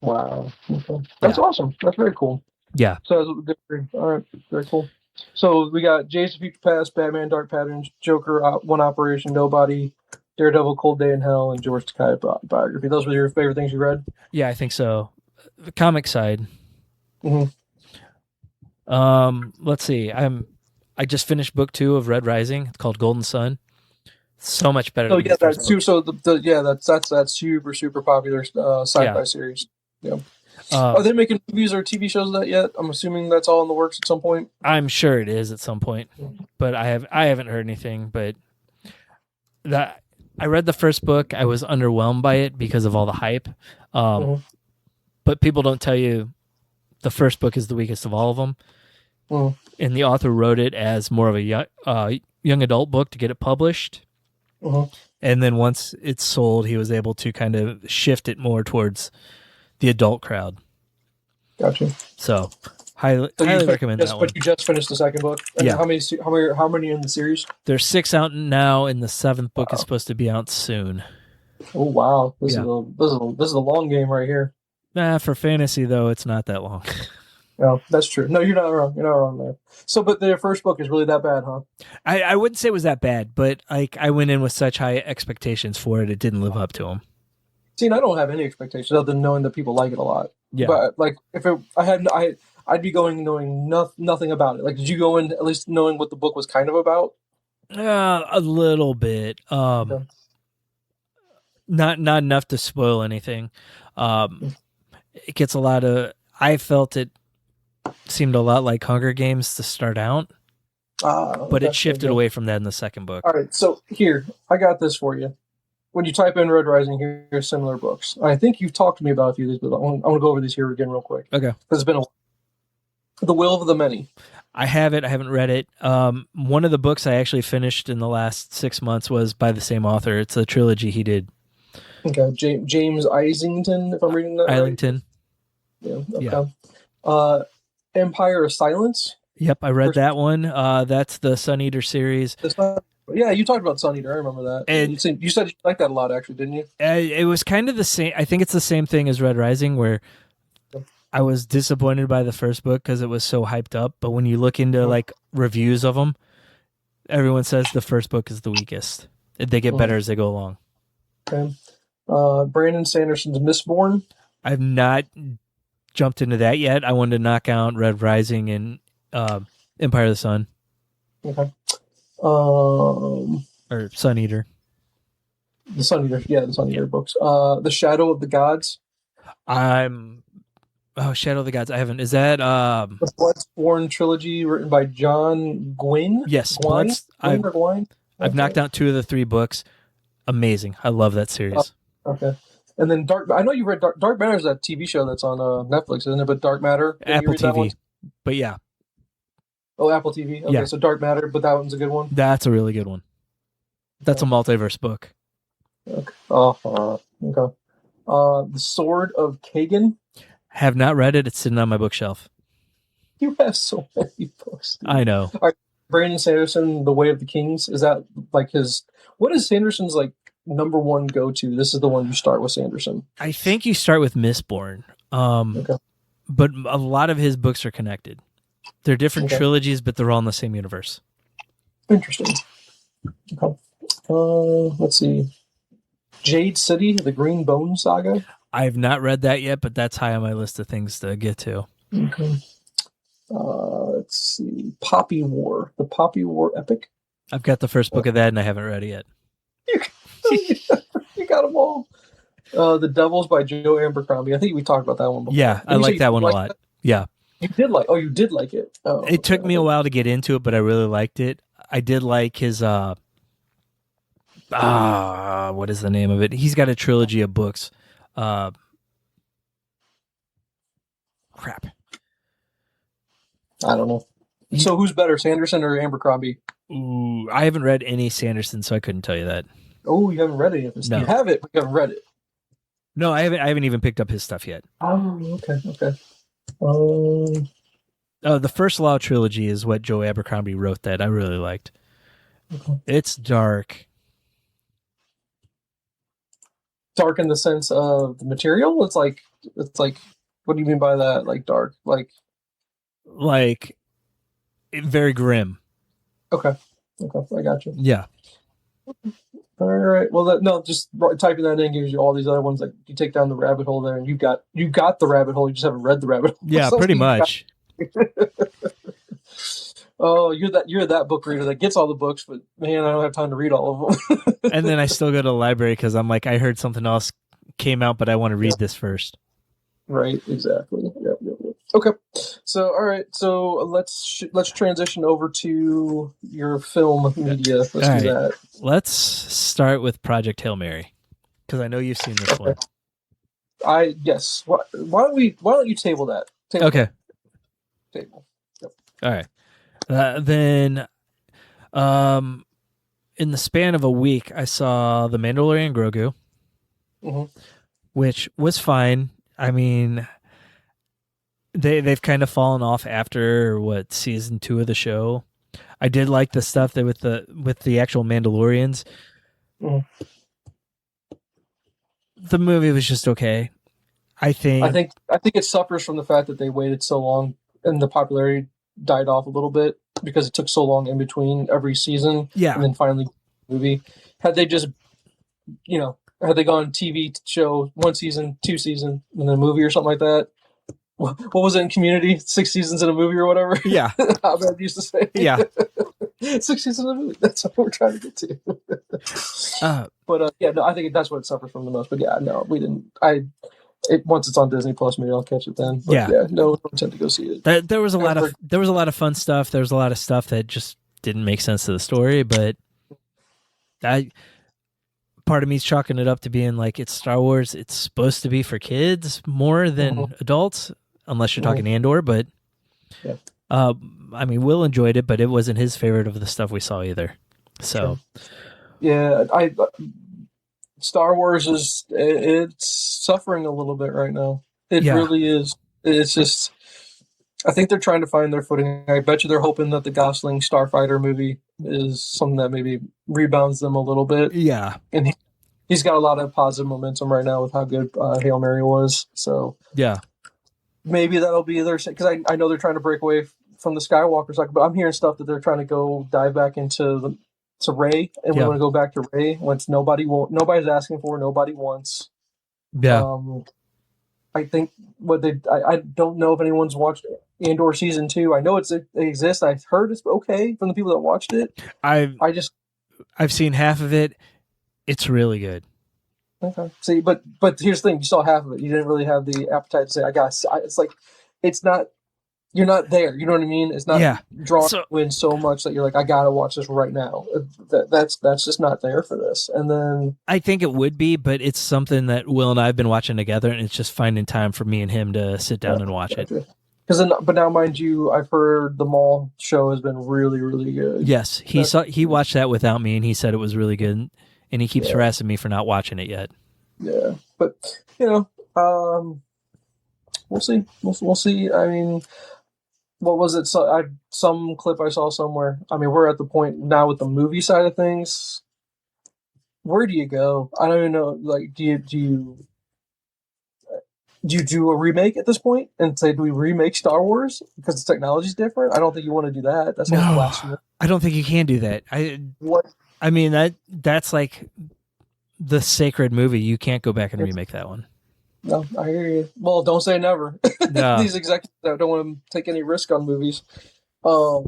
Wow. Okay. That's awesome. That's very cool. Yeah. So, all right. Very cool. So, we got Jason Future Past, Batman Dark Patterns, Joker, One Operation, Nobody, Daredevil, Cold Day in Hell, and George Takei biography. Those were your favorite things you read? Yeah, I think so. The comic side. Mm-hmm. Let's see. I just finished book 2 of Red Rising. It's called Golden Sun. So much better. That's super popular sci-fi series. Yeah. Are they making movies or TV shows of that yet? I'm assuming that's all in the works at some point. I'm sure it is at some point, but I haven't heard anything. But I read the first book. I was underwhelmed by it because of all the hype. But people don't tell you the first book is the weakest of all of them. And the author wrote it as more of a young adult book to get it published. And then once it's sold, he was able to kind of shift it more towards the adult crowd. Gotcha. So highly recommend that one. But you just finished the second book. And yeah. How many in the series? There's 6 out now, and the 7th book is supposed to be out soon. Oh wow! This is a long game right here. For fantasy though, it's not that long. No, that's true. No, you're not wrong. You're not wrong there. So, but their first book is really that bad, huh? I wouldn't say it was that bad, but I went in with such high expectations for it, it didn't live up to them. See, and I don't have any expectations other than knowing that people like it a lot. Yeah. But like, I'd be going knowing nothing about it. Like, did you go in at least knowing what the book was kind of about? A little bit. Okay. Not enough to spoil anything. It gets a lot of. I felt it seemed a lot like Hunger Games to start out, but it shifted away from that in the second book. All right, so here I got this for you. When you type in Red Rising, here's similar books. I think you've talked to me about a few of these, but I want to go over these here again real quick. Okay, because it's been a while. The Will of the Many. I have it. I haven't read it. One of the books I actually finished in the last 6 months was by the same author. It's a trilogy he did. Okay, James Islington, if I'm reading that Islington. Right. Yeah. Okay. Yeah. Empire of Silence. Yep, I read that one. That's the Sun Eater series. Yeah, you talked about Sun Eater. I remember that. And you said you liked that a lot, actually, didn't you? It was kind of the same. I think it's the same thing as Red Rising, where I was disappointed by the first book because it was so hyped up. But when you look into like reviews of them, everyone says the first book is the weakest. They get better as they go along. Okay. Brandon Sanderson's Mistborn. I've not jumped into that yet. I wanted to knock out Red Rising and Empire of the Sun. Okay. Or Sun Eater. The Sun Eater, yeah, the Sun Eater books. The Shadow of the Gods. Shadow of the Gods. I haven't. Is that the Bloodsworn trilogy written by John Gwynne? Yes, Gwynne. I've knocked out 2 of the 3 books. Amazing. I love that series. Okay. And then I know you read Dark Matter is that TV show that's on Netflix, isn't it? But Dark Matter, Apple TV. But yeah. Oh, Apple TV. Okay, so Dark Matter, but that one's a good one. That's a really good one. That's a multiverse book. Okay. Okay. The Sword of Kagan. Have not read it. It's sitting on my bookshelf. You have so many books. Dude. I know. All right, Brandon Sanderson, The Way of the Kings. Is that like his? What is Sanderson's like number one go to? This is the one you start with Sanderson. I think you start with Mistborn. Okay. But a lot of his books are connected. They're different trilogies, but they're all in the same universe. Interesting. Okay. Let's see. Jade City, the Green Bone Saga. I have not read that yet, but that's high on my list of things to get to. Okay. Let's see. Poppy War, the Poppy War epic. I've got the first book of that, and I haven't read it yet. You got them all. The Devils by Joe Abercrombie. I think we talked about that one before. Yeah, I like that one a lot. That? Yeah. You did like it. Oh, it took me a while to get into it, but I really liked it. I did like his what is the name of it? He's got a trilogy of books. Crap. I don't know. So who's better, Sanderson or Abercrombie? Ooh, I haven't read any Sanderson, so I couldn't tell you that. Oh, you haven't read any of this? No. You have it, but you haven't read it. No, I haven't even picked up his stuff yet. Oh, okay. The First Law trilogy is what Joe Abercrombie wrote that I really liked. Okay. It's dark. Dark in the sense of the material? It's like what do you mean by that? Like dark? Like very grim. Okay, I got you. Yeah. All right. Well, just typing that in gives you all these other ones. Like you take down the rabbit hole there, and you got the rabbit hole. You just haven't read the rabbit hole. Yeah, pretty much. Oh, you're that book reader that gets all the books, but man, I don't have time to read all of them. And then I still go to the library because I'm like, I heard something else came out, but I want to read this first. Right. Exactly. Yep. Okay. So, all right. So let's transition over to your film media. Let's do that. Let's start with Project Hail Mary because I know you've seen this one. Yes. Why don't you table that? Okay. Table. Yep. All right. Then, in the span of a week, I saw The Mandalorian and Grogu, which was fine. I mean, they've kind of fallen off after season 2 of the show. I did like the stuff that with the actual Mandalorians. The movie was just okay. I think it suffers from the fact that they waited so long and the popularity died off a little bit because it took so long in between every season. Yeah. And then finally movie. Had they just had they gone TV show 1 season, 2 season, and then a movie or something like that. What was it in Community? 6 seasons in a movie or whatever? Yeah. How Bad used to say. Yeah. 6 seasons in a movie. That's what we're trying to get to. I think that's what it suffers from the most. But yeah, no, we didn't. Once it's on Disney Plus, maybe I'll catch it then. But no intent to go see it. There was a lot of fun stuff. There was a lot of stuff that just didn't make sense to the story, but part of me is chalking it up to being like it's Star Wars. It's supposed to be for kids more than adults, unless you're talking Andor. But I mean, Will enjoyed it, but it wasn't his favorite of the stuff we saw either. So, Star Wars it's suffering a little bit right now. It really is. It's just, I think they're trying to find their footing. I bet you they're hoping that the Gosling Starfighter movie is something that maybe rebounds them a little bit. Yeah. And he's got a lot of positive momentum right now with how good Hail Mary was. So yeah, maybe that'll be their, because I know they're trying to break away from the Skywalker cycle, but I'm hearing stuff that they're trying to go dive back into Rey, and we want to go back to Rey, which nobody's asking for, nobody wants. Yeah. I think I don't know if anyone's watched Andor season 2. I know it exists. I've heard it's okay from the people that watched it. I've seen half of it. It's really good. Okay. See, but here's the thing: you saw half of it. You didn't really have the appetite to say, "I got." It's like it's not you're not there. You know what I mean? It's not Yeah. drawing you in so much that you're like, I gotta watch this right now. That's just not there for this. And then I think it would be, but it's something that Will and I have been watching together, and it's just finding time for me and him to sit down and watch it. But now, mind you, I've heard the Mall show has been really, really good. Yes, he watched that without me, and he said it was really good, and he keeps harassing me for not watching it yet. Yeah, but we'll see. We'll see. I mean, what was it? Some clip I saw somewhere. I mean, we're at the point now with the movie side of things. Where do you go? I don't even know. Like, do you do a remake at this point and say, do we remake Star Wars because the technology's different? I don't think you want to do that. That's like blasphemy. I don't think you can do that. I mean, that's like the sacred movie. You can't go back and remake that one. No, I hear you. Well, don't say never. No. These executives don't want to take any risk on movies. I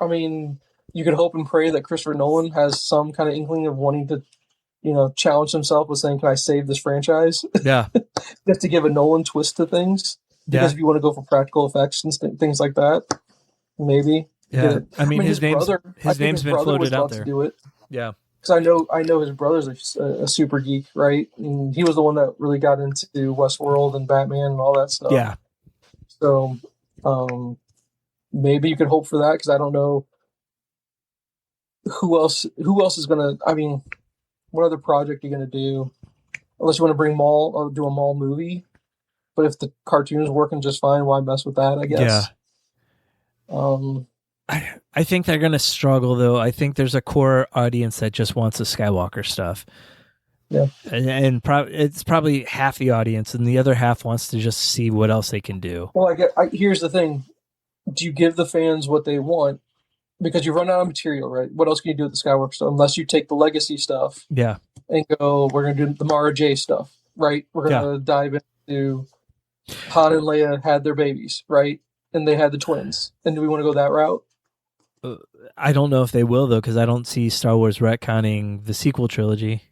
mean, you could hope and pray that Christopher Nolan has some kind of inkling of wanting to, challenge himself with saying, can I save this franchise? Yeah. Just to give a Nolan twist to things. Because if you want to go for practical effects and things like that, maybe. Yeah. I mean, his name's been floated out there. To do it. Yeah. Because I know his brother's a super geek, right? And he was the one that really got into Westworld and Batman and all that stuff. Yeah. So maybe you could hope for that, because I don't know who else is gonna. I mean, what other project are you gonna do? Unless you want to bring Maul or do a Maul movie. But if the cartoon's working just fine, why mess with that? I guess. Yeah. I think they're going to struggle, though. I think there's a core audience that just wants the Skywalker stuff. Yeah. And it's probably half the audience, and the other half wants to just see what else they can do. Well, here's the thing. Do you give the fans what they want? Because you run out of material, right? What else can you do with the Skywalker stuff? Unless you take the legacy stuff and go, we're going to do the Mara J stuff, right? We're going to dive into Han and Leia had their babies, right? And they had the twins. And do we want to go that route? I don't know if they will, though, because I don't see Star Wars retconning the sequel trilogy.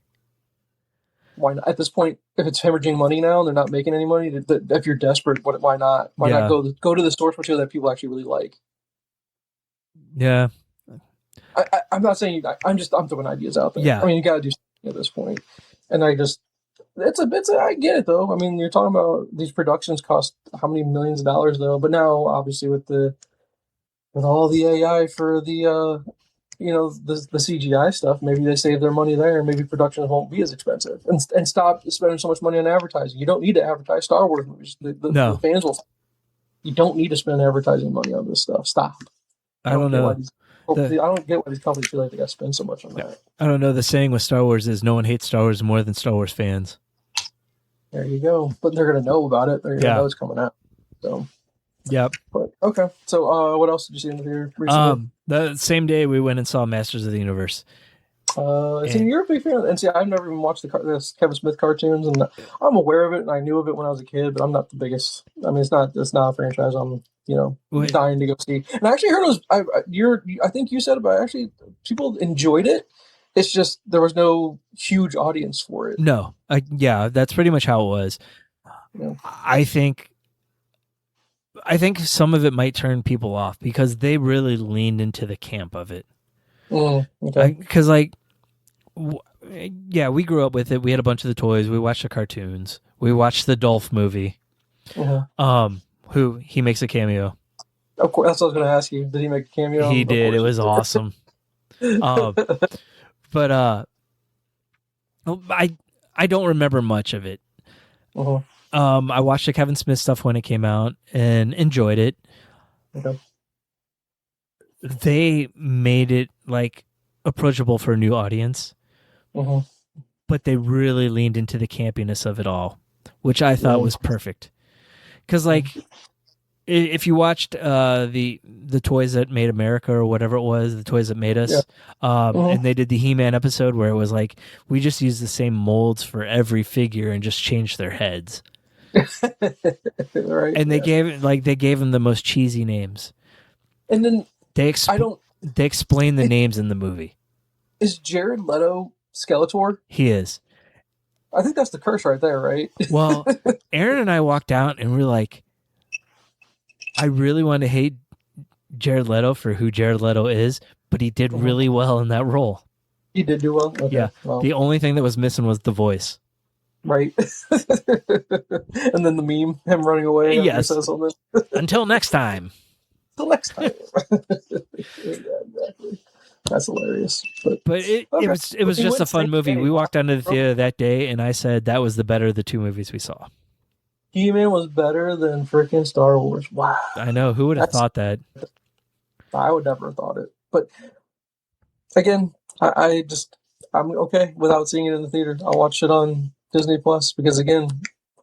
Why not? At this point, if it's hemorrhaging money now and they're not making any money, if you're desperate, why not? Why not go to the source material that people actually really like? Yeah. I'm not saying I'm throwing ideas out there. Yeah. I mean, you got to do something at this point. And I get it, though. I mean, you're talking about these productions cost how many millions of dollars, though? But now, obviously, with all the AI for the CGI stuff, maybe they save their money there, and maybe productions won't be as expensive, and stop spending so much money on advertising. You don't need to advertise Star Wars movies. The fans will. You don't need to spend advertising money on this stuff. Stop. I don't know. I don't get why these companies feel like they got to spend so much on that. I don't know. The saying with Star Wars is no one hates Star Wars more than Star Wars fans. There you go. But they're going to know about it. They're going to know it's coming out. So. Yep. But okay. So, what else did you see in the theater recently? The same day we went and saw Masters of the Universe. You're a big fan. And see, I've never even watched the Kevin Smith cartoons, and I'm aware of it, and I knew of it when I was a kid, but I'm not the biggest. I mean, it's not a franchise I'm dying to go see. And I actually heard it was. I think you said about actually people enjoyed it. It's just there was no huge audience for it. No. That's pretty much how it was. Yeah. I think some of it might turn people off because they really leaned into the camp of it. Okay. Because, we grew up with it. We had a bunch of the toys. We watched the cartoons. We watched the Dolph movie. Who he makes a cameo. Of course, that's what I was going to ask you. Did he make a cameo? He did. It was awesome. But I don't remember much of it. I watched the Kevin Smith stuff when it came out and enjoyed it. Okay. They made it approachable for a new audience, but they really leaned into the campiness of it all, which I thought was perfect. Because if you watched the Toys That Made America or whatever it was, the Toys That Made Us, and they did the He-Man episode where it was we just used the same molds for every figure and just changed their heads. Right, and they gave them the most cheesy names, and then they explain the names in the movie. Is Jared Leto Skeletor? He is. I think that's the curse right there, right? Well, Aaron and I walked out and we're like, I really want to hate Jared Leto for who Jared Leto is, but he did really well in that role. He did do well? Okay. Yeah. Well, The only thing that was missing was the voice. right. And then the meme, him running away. Yes. He says something. Until next time. Till next time. Yeah, exactly. That's hilarious. But it was just a fun movie. We walked down to the theater that day, and I said that was the better of the two movies we saw. He-Man was better than freaking Star Wars. Wow. I know. Who would have thought that? I would never have thought it. But again, I'm okay without seeing it in the theater. I'll watch it on Disney Plus because, again,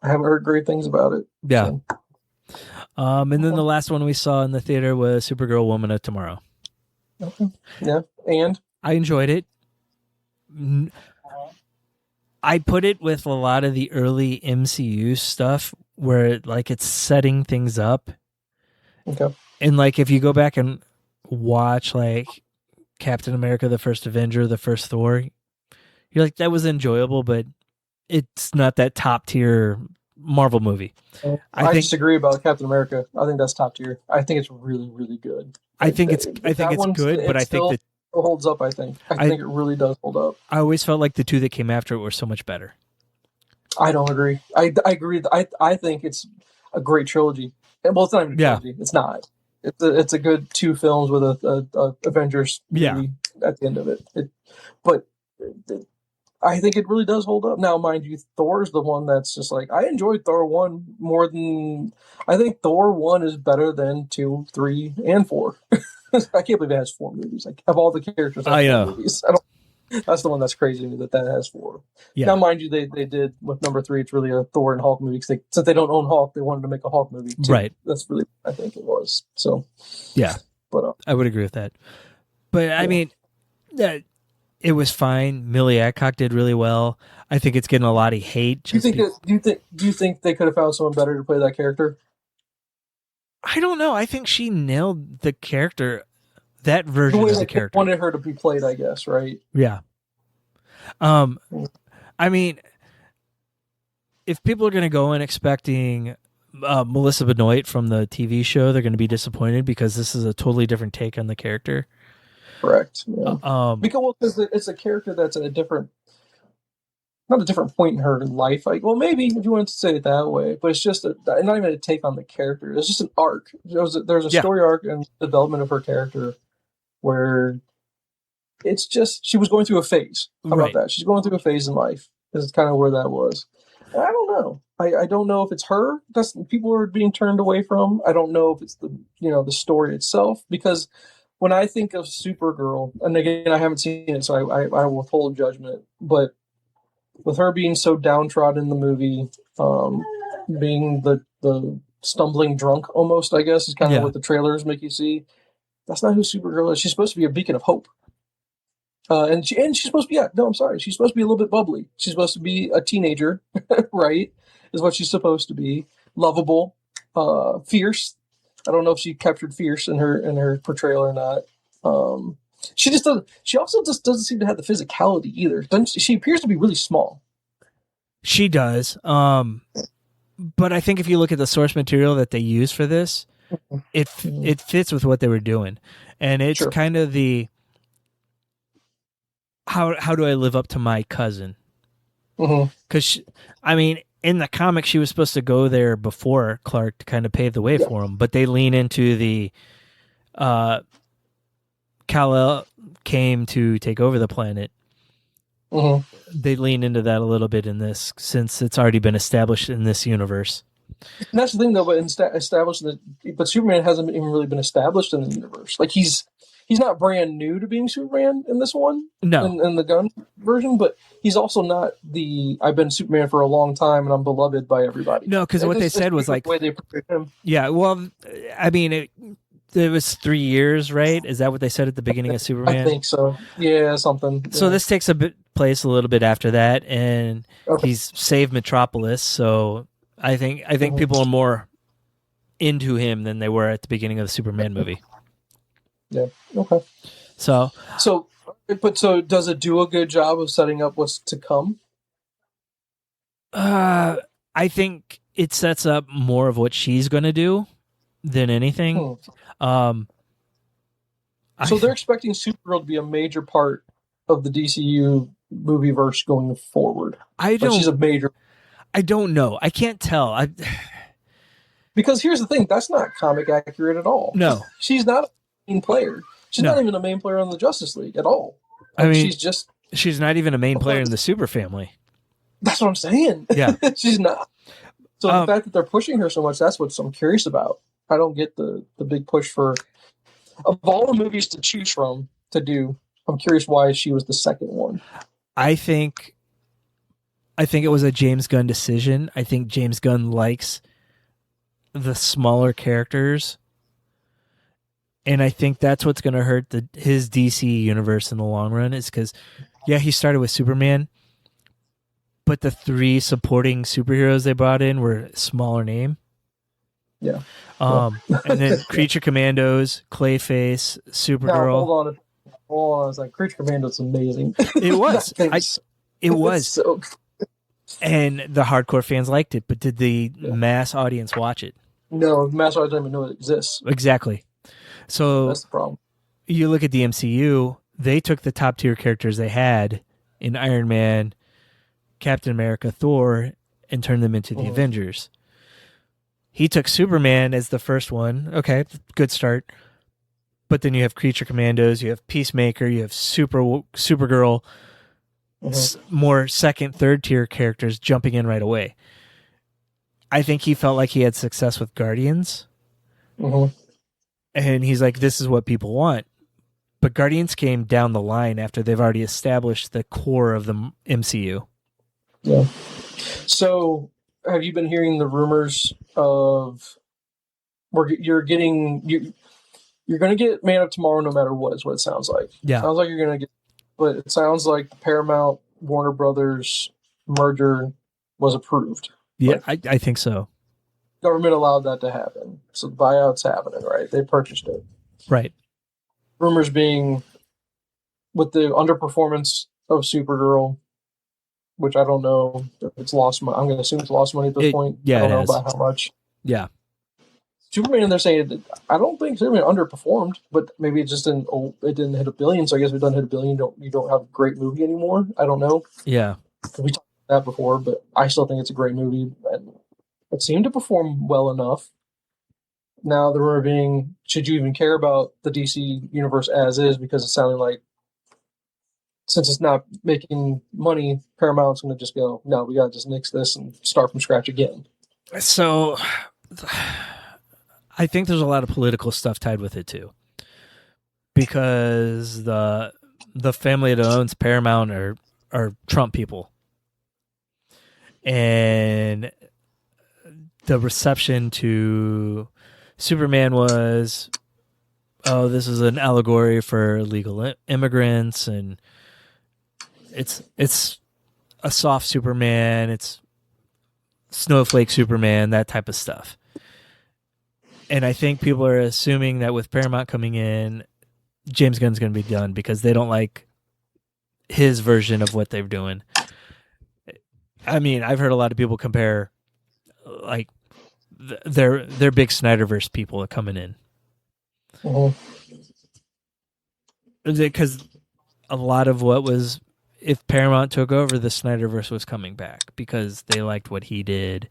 I haven't heard great things about it. Yeah. So. And then the last one we saw in the theater was Supergirl Woman of Tomorrow. Okay. Yeah. And? I enjoyed it. I put it with a lot of the early MCU stuff where it's setting things up. Okay. And if you go back and watch Captain America, the first Avenger, the first Thor, you're like, that was enjoyable, but it's not that top tier Marvel movie. I disagree about Captain America. I think that's top tier. I think it's really, really good. I think it's good, but I think that it holds up. I think it really does hold up. I always felt like the two that came after it were so much better. I don't agree. I agree. I think it's a great trilogy. Well, it's not even a trilogy. It's not. It's a good two films with a Avengers movie at the end of it. But I think it really does hold up. Now, mind you, Thor's the one that's just I enjoyed Thor 1 more than... I think Thor 1 is better than 2, 3, and 4. I can't believe it has 4 movies. Of all the characters, I know. movies. That's the one that's crazy to me that has 4. Yeah. Now, mind you, they did, with number 3, it's really a Thor and Hulk movie. Because since they don't own Hulk, they wanted to make a Hulk movie, too. Right. That's really, I think it was. So, yeah. But I would agree with that. But, I mean... It was fine. Millie Adcock did really well. I think it's getting a lot of hate. Do you think they could have found someone better to play that character? I don't know. I think she nailed the character, that version of the character. Wanted her to be played, I guess, right? Yeah. I mean, if people are going to go in expecting Melissa Benoist from the TV show, they're going to be disappointed because this is a totally different take on the character. Correct. Yeah. Because it's a character that's at not a different point in her life. Maybe if you wanted to say it that way, but it's just not even a take on the character. It's just an arc. There's a story arc and development of her character where it's just she was going through a phase. How about that? She's going through a phase in life. This is kind of where that was. And I don't know. I don't know if it's her that's people are being turned away from. I don't know if it's the story itself because. When I think of Supergirl, and again, I haven't seen it, so I withhold judgment. But with her being so downtrodden in the movie, being the stumbling drunk almost, I guess, is kind of what the trailers make you see. That's not who Supergirl is. She's supposed to be a beacon of hope. And she's supposed to be, I'm sorry. She's supposed to be a little bit bubbly. She's supposed to be a teenager, right? Is what she's supposed to be. Lovable, fierce. I don't know if she captured fierce in her portrayal or not. She just doesn't. She also just doesn't seem to have the physicality either. She appears to be really small. She does. But I think if you look at the source material that they use for this, it fits with what they were doing, and it's kind of the how do I live up to my cousin? Because in the comic, she was supposed to go there before Clark to kind of pave the way for him, but they lean into the Kal-El came to take over the planet. They lean into that a little bit in this, since it's already been established in this universe. And that's the thing, though. But Superman hasn't even really been established in the universe. He's not brand new to being Superman in this one. No, in the gun version, but he's also not I've been Superman for a long time and I'm beloved by everybody. No, because what they said was the way they portrayed him. Yeah, well, it was 3 years, right? Is that what they said at the beginning of Superman? I think so. Yeah, something. So this takes place a little bit after that, and he's saved Metropolis. So I think people are more into him than they were at the beginning of the Superman movie. Yeah. Okay. So does it do a good job of setting up what's to come? I think it sets up more of what she's going to do. than anything. So they're expecting Supergirl to be a major part of the DCU movieverse going forward. She's a major. I don't know. I can't tell. Because here's the thing, that's not comic accurate at all. No. She's not a main player. She's not even a main player on the Justice League at all. She's not even a main player in the Super Family. That's what I'm saying. Yeah. She's not. So the fact that they're pushing her so much, that's what I'm curious about. I don't get the big push for, of all the movies to choose from to do, I'm curious why she was the second one. I think it was a James Gunn decision. I think James Gunn likes the smaller characters, and I think that's what's going to hurt his DC universe in the long run, is because, he started with Superman, but the 3 supporting superheroes they brought in were smaller name. Yeah. And then Creature Commandos, Clayface, Supergirl. Now, hold on. I was like, Creature Commandos is amazing. It was. It was. So good. And the hardcore fans liked it, but did the mass audience watch it? No, the mass audience don't even know it exists. Exactly. So that's the problem. You look at the MCU, they took the top tier characters they had in Iron Man, Captain America, Thor, and turned them into the Avengers. He took Superman as the first one. Okay, good start. But then you have Creature Commandos, you have Peacemaker, you have Supergirl, more second, third tier characters jumping in right away. I think he felt like he had success with Guardians. And he's like, this is what people want. But Guardians came down the line after they've already established the core of the MCU. Yeah. So, have you been hearing the rumors of you're going to get Man of Tomorrow no matter what, is what it sounds like. Yeah. It sounds like you're going to get, but it sounds like the Paramount Warner Brothers merger was approved. Yeah, I think so. Government allowed that to happen. So the buyout's happening, right? They purchased it. Right. Rumors being with the underperformance of Supergirl, which I don't know if it's lost money. I'm going to assume it's lost money at this point. Yeah, I don't know about how much. Yeah. Superman, they're saying, I don't think Superman underperformed, but maybe it just didn't hit $1 billion. So I guess if it doesn't hit $1 billion, you don't have a great movie anymore. I don't know. Yeah. We talked about that before, but I still think it's a great movie, and it seemed to perform well enough. Now the rumor being, should you even care about the DC universe as is? Because it sounded like, since it's not making money, Paramount's going to just go, no, we got to just nix this and start from scratch again. So I think there's a lot of political stuff tied with it too, because the family that owns Paramount are Trump people, and the reception to Superman was, oh, this is an allegory for illegal immigrants, and it's a soft Superman, it's snowflake Superman, that type of stuff. And I think people are assuming that with Paramount coming in, James Gunn's going to be done because they don't like his version of what they're doing. I mean, I've heard a lot of people compare, like, they're big Snyderverse people are coming in. Because a lot of what was, if Paramount took over, the Snyderverse was coming back because they liked what he did.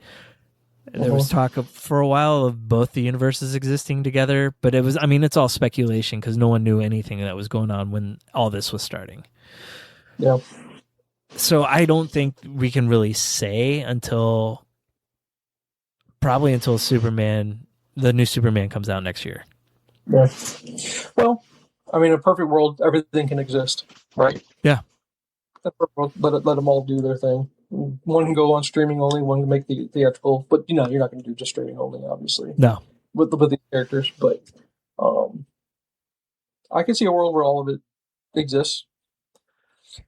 There was talk for a while of both the universes existing together, but it was, I mean, it's all speculation because no one knew anything that was going on when all this was starting. Yeah. So I don't think we can really say probably until Superman, the new Superman comes out next year. Yeah. Well, I mean, in a perfect world, everything can exist, right? Yeah. Let them all do their thing. One can go on streaming only, one can make the theatrical, but you're not going to do just streaming only, obviously. No. With the characters, but I can see a world where all of it exists.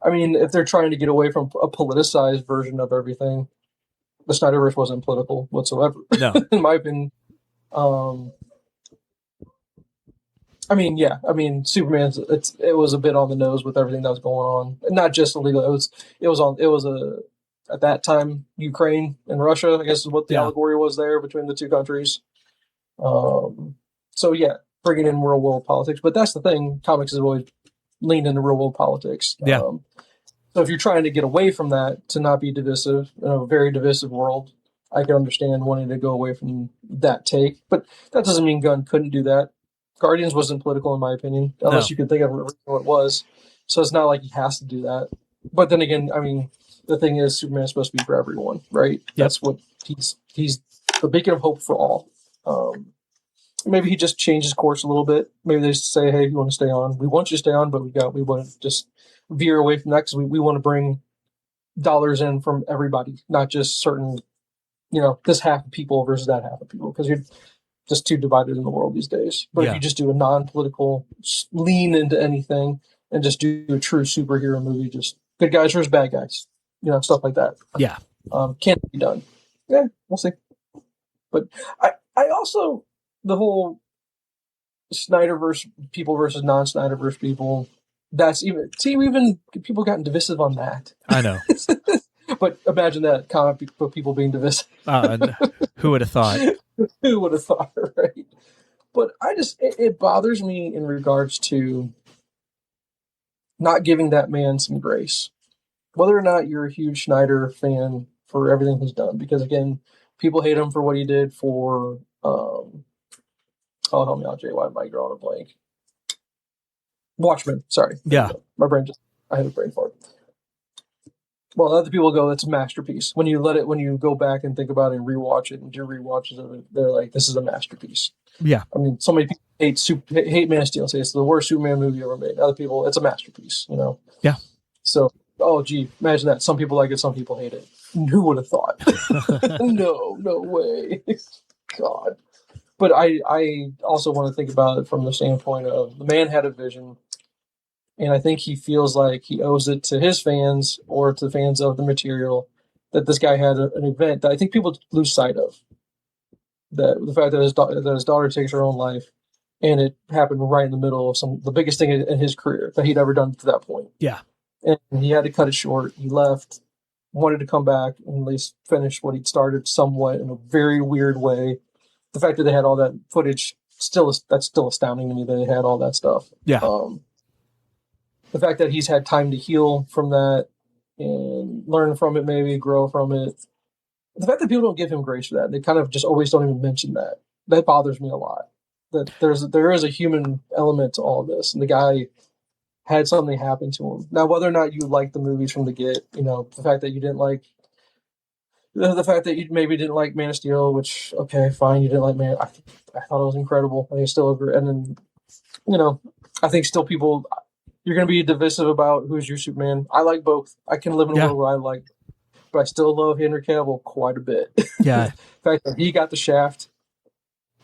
I mean, if they're trying to get away from a politicized version of everything, the Snyderverse wasn't political whatsoever. No. In my opinion. I mean, Superman's it was a bit on the nose with everything that was going on, and not just illegal. It was at that time Ukraine and Russia, I guess is what the allegory was there between the two countries. So yeah, bringing in real world politics. But that's the thing. Comics has always leaned into real world politics. Yeah. So if you're trying to get away from that, to not be divisive in a very divisive world, I can understand wanting to go away from that take. But that doesn't mean Gunn couldn't do that. Guardians wasn't political, in my opinion, unless you could think of what it was. So it's not like he has to do that. But then again, I mean, the thing is, Superman's supposed to be for everyone, right? Yep. That's what he's the beacon of hope for all. Maybe he just changes course a little bit. Maybe they say, "Hey, you want to stay on? We want you to stay on, but we want to just veer away from that because we want to bring dollars in from everybody, not just certain, this half of people versus that half of people, because you're just too divided in the world these days." But if you just do a non-political, lean into anything, and just do a true superhero movie, just good guys versus bad guys, stuff like that. Yeah, can't be done. Yeah, we'll see. But I also, the whole Snyderverse people versus non-Snyderverse people, that's even people gotten divisive on that. I know. But imagine that comic book people being divisive. Who would have thought? Who would have thought, right? But it bothers me in regards to not giving that man some grace. Whether or not you're a huge Snyder fan for everything he's done, because again, people hate him for what he did for help me out, Jay. Why am I drawing a blank? Watchmen. Sorry. Yeah. My brain I had a brain fart. Well, other people go, it's a masterpiece. When you go back and think about it and rewatch it and do rewatches of it, they're like, this is a masterpiece. Yeah. I mean, so many people hate Man of Steel, say it's the worst Superman movie ever made. Other people, it's a masterpiece, Yeah. So, imagine that. Some people like it, some people hate it. Who would have thought? No way. God. But I also want to think about it from the standpoint of the man had a vision, and I think he feels like he owes it to his fans or to the fans of the material that this guy had an event that I think people lose sight of. That the fact that his daughter takes her own life, and it happened right in the middle of the biggest thing in his career that he'd ever done to that point. Yeah. And he had to cut it short. He left, wanted to come back and at least finish what he'd started somewhat in a very weird way. The fact that they had all that footage that's still astounding to me that they had all that stuff. Yeah. The fact that he's had time to heal from that and learn from it, maybe grow from it. The fact that people don't give him grace for that, they kind of just always don't even mention that. That bothers me a lot. That there is a human element to all of this, and the guy had something happen to him. Now, whether or not you like the movies from the get, the fact that you didn't like. The fact that you maybe didn't like Man of Steel, which, okay, fine, you didn't like Man. I thought it was incredible. I think it's still over. And then, I think still people, you're going to be divisive about who's your Superman. I like both. I can live in a world where I like, but I still love Henry Cavill quite a bit. Yeah. The fact that he got the shaft,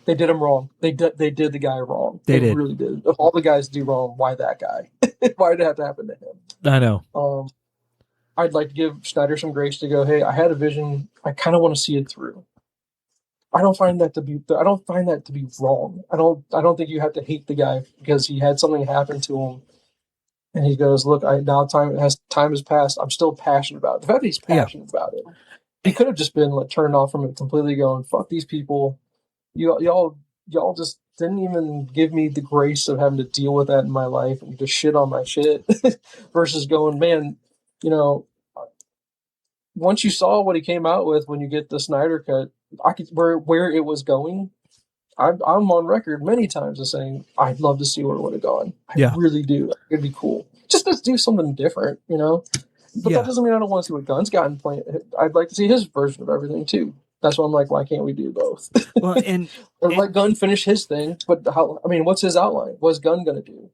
they did him wrong. They did the guy wrong. They did. Really did. If all the guys do wrong, why that guy? Why did it have to happen to him? I know. I'd like to give Snyder some grace to go, hey, I had a vision. I kind of want to see it through. I don't find that to be wrong. I don't think you have to hate the guy because he had something happen to him, and he goes, look, time has passed. I'm still passionate about it. The fact that he's passionate about it, he could have just been turned off from it completely, going, fuck these people. Y'all just didn't even give me the grace of having to deal with that in my life and just shit on my shit, versus going, man. Once you saw what he came out with when you get the Snyder cut, where it was going. I'm on record many times as saying I'd love to see where it would have gone. I really do. It'd be cool. Just let's do something different, But that doesn't mean I don't want to see what Gunn's got in plan. I'd like to see his version of everything too. That's why I'm like, why can't we do both? Well, and let Gunn finish his thing. But what's his outline? What's Gunn going to do?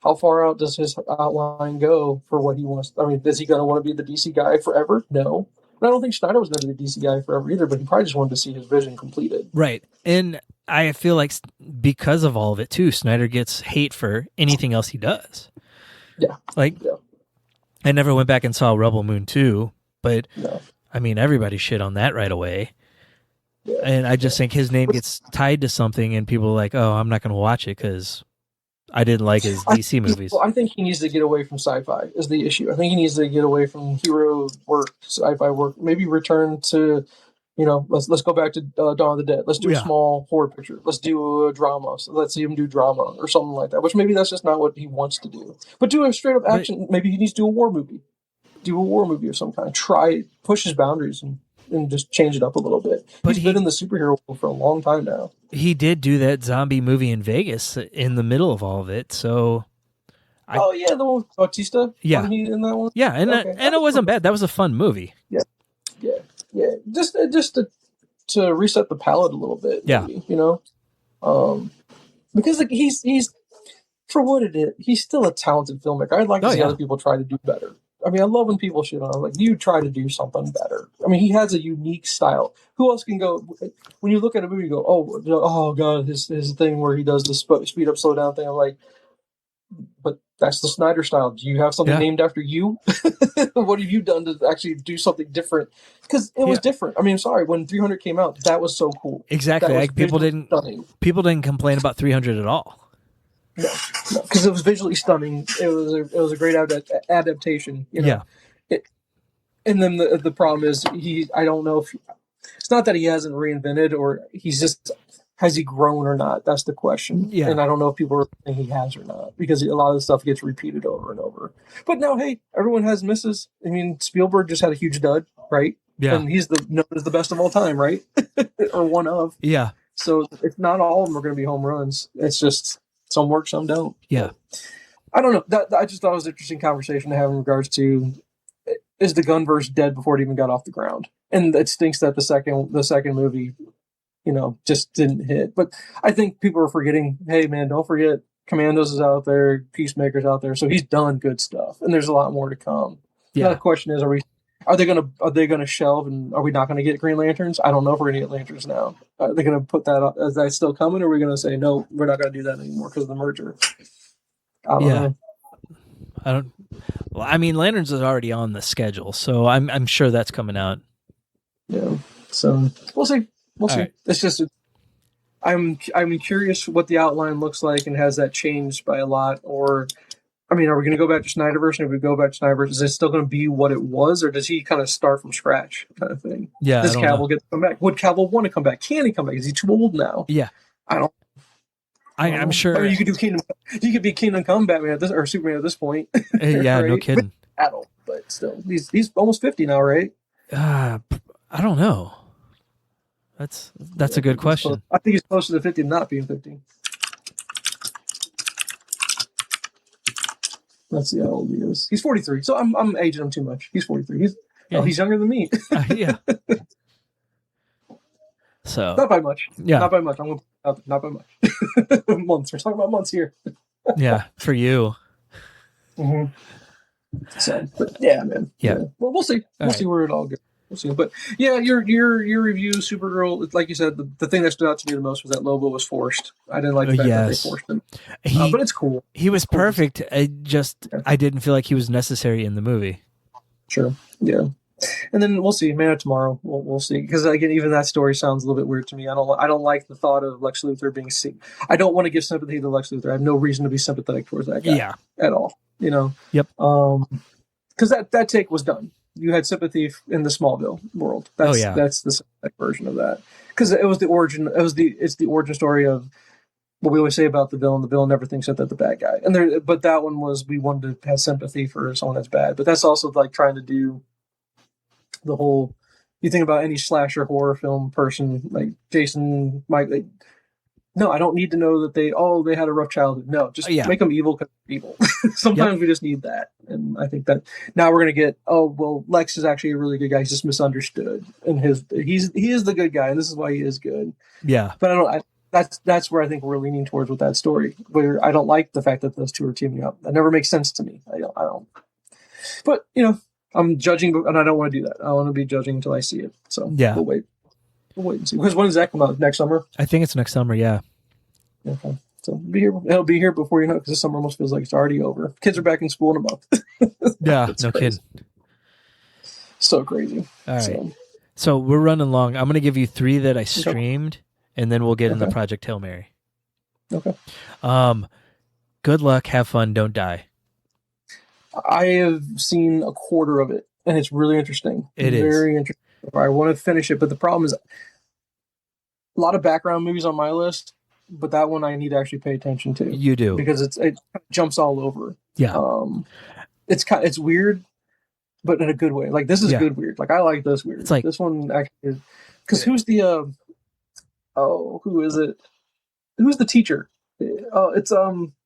How far out does his outline go for what he wants? Is he going to want to be the DC guy forever? No. And I don't think Snyder was going to be the DC guy forever either, but he probably just wanted to see his vision completed. Right. And I feel like because of all of it, too, Snyder gets hate for anything else he does. Yeah. I never went back and saw Rebel Moon 2, but, everybody shit on that right away. Yeah. And I just think his name gets tied to something, and people are like, oh, I'm not going to watch it because I didn't like his DC movies. I think he needs to get away from sci-fi is the issue. I think he needs to get away from hero work, sci-fi work, maybe return to, let's go back to Dawn of the Dead. Let's do a Yeah. small horror picture. Let's do a drama. So let's see him do drama or something like that. Which maybe that's just not what he wants to do. But do a straight up action. Maybe he needs to do a war movie. Do a war movie of some kind. Push his boundaries and just change it up a little bit. But He's been in the superhero world for a long time now. He did do that zombie movie in Vegas in the middle of all of it. So. Oh yeah, the one with Bautista. Yeah, he in that one. Yeah, and it wasn't bad. That was a fun movie. Yeah. Just to reset the palette a little bit. Maybe, because like he's for what it is, he's still a talented filmmaker. I'd like to see other people try to do better. I mean, I love when people shit on him. Like, you try to do something better. I mean, he has a unique style. Who else can go? When you look at a movie, you go, oh God, his thing where he does the speed up, slow down thing. I'm like, but that's the Snyder style. Do you have something named after you? What have you done to actually do something different? Because it was different. I mean, I'm sorry. When 300 came out, that was so cool. Exactly. Like, people didn't complain about 300 at all. No, because it was visually stunning. It was a great adaptation. And then the problem is I don't know if it's not that he hasn't reinvented, or he's just, has he grown or not? That's the question. Yeah. And I don't know if people are saying he has or not, because a lot of the stuff gets repeated over and over. But no, hey, everyone has misses. I mean, Spielberg just had a huge dud, right? Yeah. And he's known as the best of all time, right? Or one of. Yeah. So it's not all of them are going to be home runs. It's just some work, some don't. Yeah. I don't know. I just thought it was an interesting conversation to have in regards to, is the Gunverse dead before it even got off the ground? And it stinks that the second movie, just didn't hit. But I think people are forgetting, hey man, don't forget Commandos is out there, Peacemaker's out there. So he's done good stuff, and there's a lot more to come. Yeah. Now the question is, are they gonna shelve, and are we not gonna get Green Lanterns? I don't know if we're gonna get Lanterns now. Are they gonna put that up? Is that still coming, or are we gonna say no, we're not gonna do that anymore because of the merger? I don't know. Well, I mean, Lanterns is already on the schedule, so I'm sure that's coming out. Yeah. So we'll see. We'll see. Right. It's just, I'm curious what the outline looks like, and has that changed by a lot? Or, I mean, are we going to go back to Snyderverse? And if we go back to Snyderverse, is it still going to be what it was, or does he kind of start from scratch, kind of thing? Yeah. Does Cavill get to come back? Would Cavill want to come back? Can he come back? Is he too old now? Yeah. I'm sure. I mean, you could be Kingdom Come Batman at this, or Superman at this point. Yeah, right? No kidding. Adult, but still, he's almost 50 now, right? I don't know. That's a good question. I think he's closer to 50 than not being 50. Let's see how old he is. He's 43. So I'm aging him too much. He's 43. He's younger than me. Yeah. So not by much. Yeah. Not by much. Not by much. Months. We're talking about months here. Yeah, for you. Mm-hmm. So, but yeah, man. Yeah. Well, we'll see. We'll see where it all goes. We'll see. But yeah, your review, Supergirl, like you said, the thing that stood out to me the most was that Lobo was forced. I didn't like the fact that they forced him. But it's cool. He was perfect. I didn't feel like he was necessary in the movie. Sure. Yeah. And then we'll see. Man of Tomorrow. We'll see. Because again, even that story sounds a little bit weird to me. I don't like the thought of Lex Luthor being seen. I don't want to give sympathy to Lex Luthor. I have no reason to be sympathetic towards that guy. At all. Yep. Because that take was done. You had sympathy in the Smallville world. That's the sympathetic version of that. Because it was the origin. It's the origin story of what we always say about the villain. The villain never thinks that they're the bad guy. But that one was, we wanted to have sympathy for someone that's bad. But that's also like trying to do the whole. You think about any slasher horror film person like Jason, Mike. No, I don't need to know that they had a rough childhood. No, just make them evil because they're evil. Sometimes we just need that. And I think that now we're going to get, Lex is actually a really good guy. He's just misunderstood. And he is the good guy, and this is why he is good. Yeah. But that's where I think we're leaning towards with that story, where I don't like the fact that those two are teaming up. That never makes sense to me. I don't. But, I'm judging, and I don't want to do that. I want to be judging until I see it. So we'll wait. We'll wait and see. Because when does that come out? Next summer? I think it's next summer, yeah. Okay. So it'll be here before you know it, because this summer almost feels like it's already over. Kids are back in school in a month. Yeah, no kidding. So crazy. All right. So we're running long. I'm going to give you 3 that I streamed, and then we'll get into Project Hail Mary. Okay. Good luck. Have fun. Don't die. I have seen a quarter of it, and it's really interesting. It is very interesting. I want to finish it, but the problem is a lot of background movies on my list, but that one I need to actually pay attention to. You do, because it jumps all over. Yeah. It's weird, but in a good way. Like this is good weird. Like I like this weird. It's like this one actually is. Because who's the who is it? Who's the teacher? Oh, it's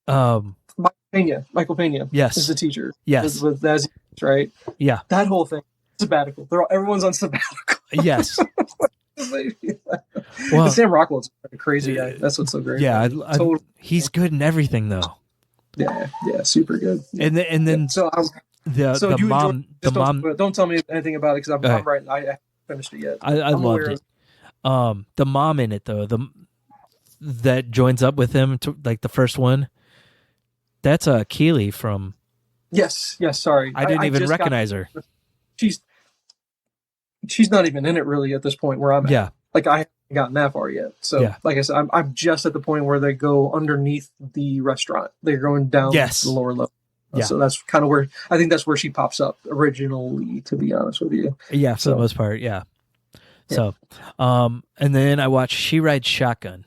Michael Pena. Yes, is the teacher. Yes, with Dazzy, right? Yeah, that whole thing. Sabbatical. Everyone's on sabbatical. Yes. Well, Sam Rockwell's a crazy guy. That's what's so great. Yeah, he's good in everything though. Yeah, super good. And then the mom. Don't tell me anything about it because I'm right. I haven't finished it yet. I loved it. The mom in it though, that joins up with him to like the first one. That's Keely from. Yes. Sorry, I didn't even recognize her. She's not even in it really at this point where I'm at. Yeah. Like I haven't gotten that far yet. So like I said, I'm just at the point where they go underneath the restaurant. They're going down the lower level. Yeah. So that's kind of where I think that's where she pops up originally, to be honest with you. Yeah, for the most part, yeah. So, and then I watched She Rides Shotgun.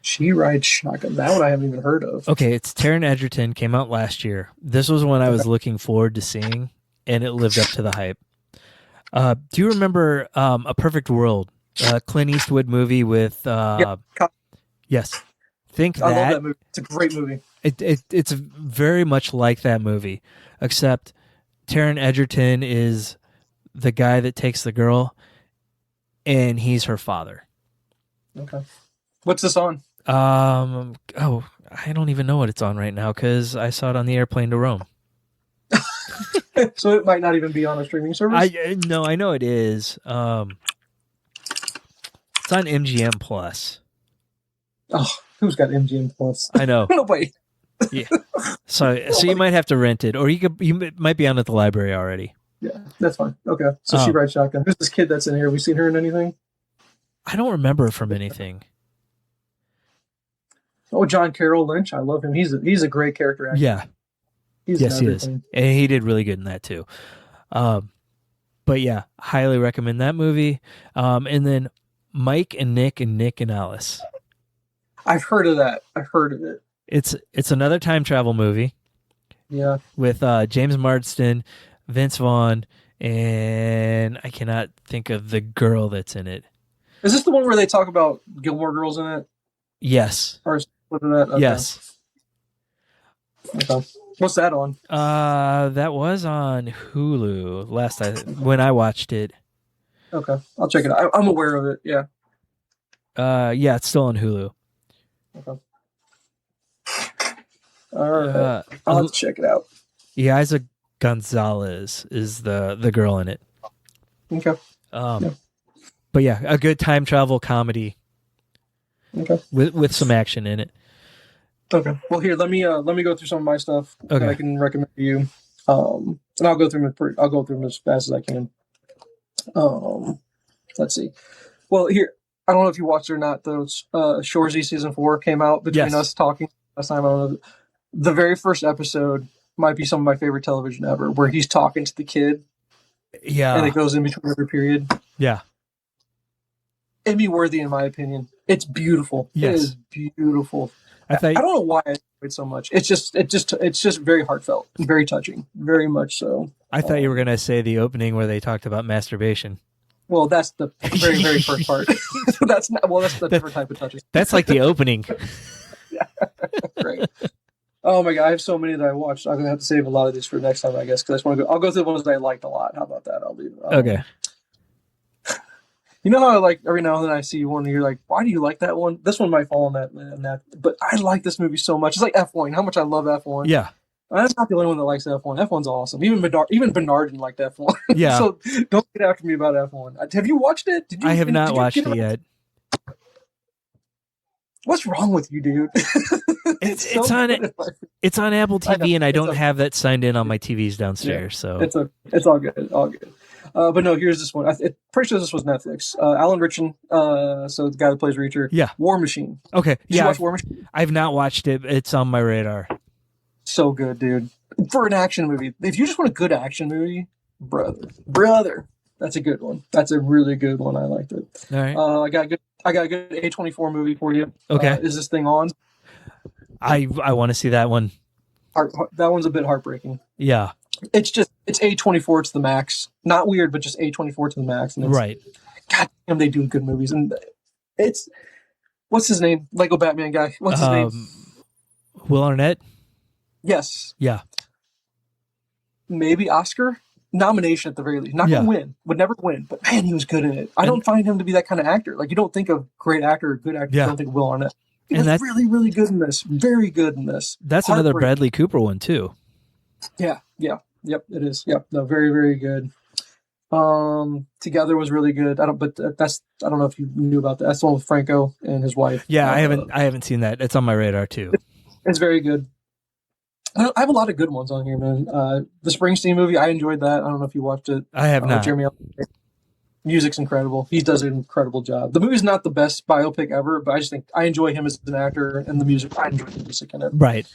She Rides Shotgun. That one I haven't even heard of. Okay, it's Taron Egerton, came out last year. This was one I was looking forward to seeing, and it lived up to the hype. Do you remember A Perfect World? Clint Eastwood movie with yes. I love that movie. It's a great movie. It's very much like that movie, except Taron Egerton is the guy that takes the girl, and he's her father. Okay. What's this on? I don't even know what it's on right now because I saw it on the airplane to Rome. So it might not even be on a streaming service? No, I know it is. It's on MGM Plus. Oh, who's got MGM Plus? I know. No way. Yeah. So you might have to rent it, or you might be on at the library already. Yeah, that's fine. Okay. So She Rides Shotgun. Who's this kid that's in here? Have we seen her in anything? I don't remember her from anything. Oh, John Carroll Lynch. I love him. He's a great character actor. Yeah. Yes, he is. And he did really good in that too. But yeah, highly recommend that movie. And then Mike and Nick and Alice. I've heard of that. I've heard of it. It's another time travel movie. Yeah. With James Marsden, Vince Vaughn, and I cannot think of the girl that's in it. Is this the one where they talk about Gilmore Girls in it? Yes. Or that? Okay. Yes. Okay. What's that on? That was on Hulu when I watched it. Okay, I'll check it out. I'm aware of it. Yeah. Yeah, it's still on Hulu. Okay. All right. I'll have to check it out. Eliza Gonzalez is the girl in it. Okay. But yeah, a good time travel comedy. Okay. With some action in it. Okay. Well, here, let me go through some of my stuff that I can recommend to you. And I'll go through them as fast as I can. Let's see. Well, here, I don't know if you watched it or not. Those Shoresy season 4 came out between us talking last time. I don't know. The very first episode might be some of my favorite television ever, where he's talking to the kid. Yeah. And it goes in between every period. Yeah. Emmy worthy, in my opinion. It's beautiful. Yes. It is beautiful. I don't know why I enjoy it so much. It's just very heartfelt, very touching, very much so. I thought you were going to say the opening where they talked about masturbation. Well, that's the very, very first part. That's the different type of touching. That's like the opening. Yeah, great. Oh my god, I have so many that I watched. I'm gonna have to save a lot of these for next time, I guess, because I just want to go. I'll go through the ones that I liked a lot. How about that? I'll leave. Okay. You know how every now and then I see one and you're like, why do you like that one? This one might fall in that. But I like this movie so much. It's like F1. How much I love F1. Yeah. That's not the only one that likes F1. F1's awesome. Even Bernard didn't like F1. Yeah. So don't get after me about F1. Have you watched it? I have not watched it yet. What's wrong with you, dude? It's on Apple TV, and I don't have that signed in on my TVs downstairs. So it's all good. All good. But no, here's this one. Pretty sure this was Netflix. Alan Ritchson, so the guy that plays Reacher. Yeah. War Machine. Okay. Did you watch War Machine? I've not watched it. It's on my radar. So good, dude. For an action movie. If you just want a good action movie, brother. That's a good one. That's a really good one. I liked it. All right. I got a good A24 movie for you. Okay. Is this thing on? I want to see that one. That one's a bit heartbreaking. Yeah. It's A24 to the max. Not weird, but just A24 to the max. And Right. God damn, they do good movies. And it's, what's his name? Lego Batman guy. What's his name? Will Arnett? Yes. Yeah. Maybe Oscar? Nomination at the very least. Not going to win. Would never win. But man, he was good in it. I don't find him to be that kind of actor. Like, you don't think of great actor or good actor. You don't think of Will Arnett. He was really, really good in this. Very good in this. That's another Bradley Cooper one, too. Yeah. Yep, it is. Yep. No, very, very good. Together was really good. I don't know if you knew about that. That's the one with Franco and his wife. Yeah, I haven't seen that. It's on my radar too. It's very good. I have a lot of good ones on here, man. The Springsteen movie, I enjoyed that. I don't know if you watched it. I have not. Jeremy, music's incredible. He does an incredible job. The movie's not the best biopic ever, but I just think I enjoy him as an actor and the music. I enjoy the music in it. Right.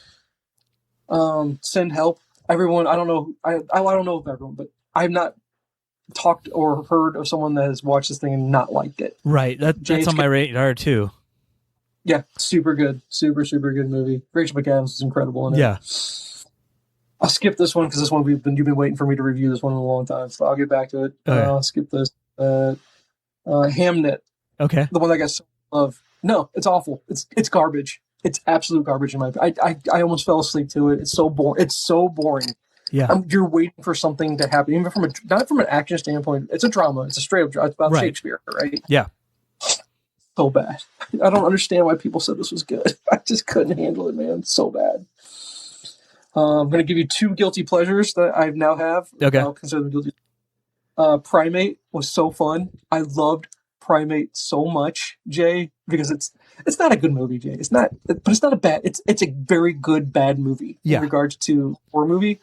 Send Help. Everyone, I don't know. I don't know if everyone, but I've not talked or heard of someone that has watched this thing and not liked it. Right. That's on my radar too. Yeah, super good. Super, super good movie. Rachel McAdams is incredible in it. Yeah. I'll skip this one because this one you've been waiting for me to review this one in a long time, so I'll get back to it. Okay. I'll skip this. Hamnet. Okay. The one that got so love. No, it's awful. It's garbage. It's absolute garbage in my opinion. I almost fell asleep to it. It's so boring. It's so boring. Yeah. You're waiting for something to happen, even not from an action standpoint. It's a drama. It's a straight up drama. It's about Shakespeare, right? Yeah. So bad. I don't understand why people said this was good. I just couldn't handle it, man. It's so bad. I'm going to give you two guilty pleasures that I now have. Okay. I'll consider them guilty. Primate was so fun. I loved Primate so much, Jay, because it's not a good movie, Jay. It's not, but it's not a bad. It's a very good bad movie in regards to horror movie.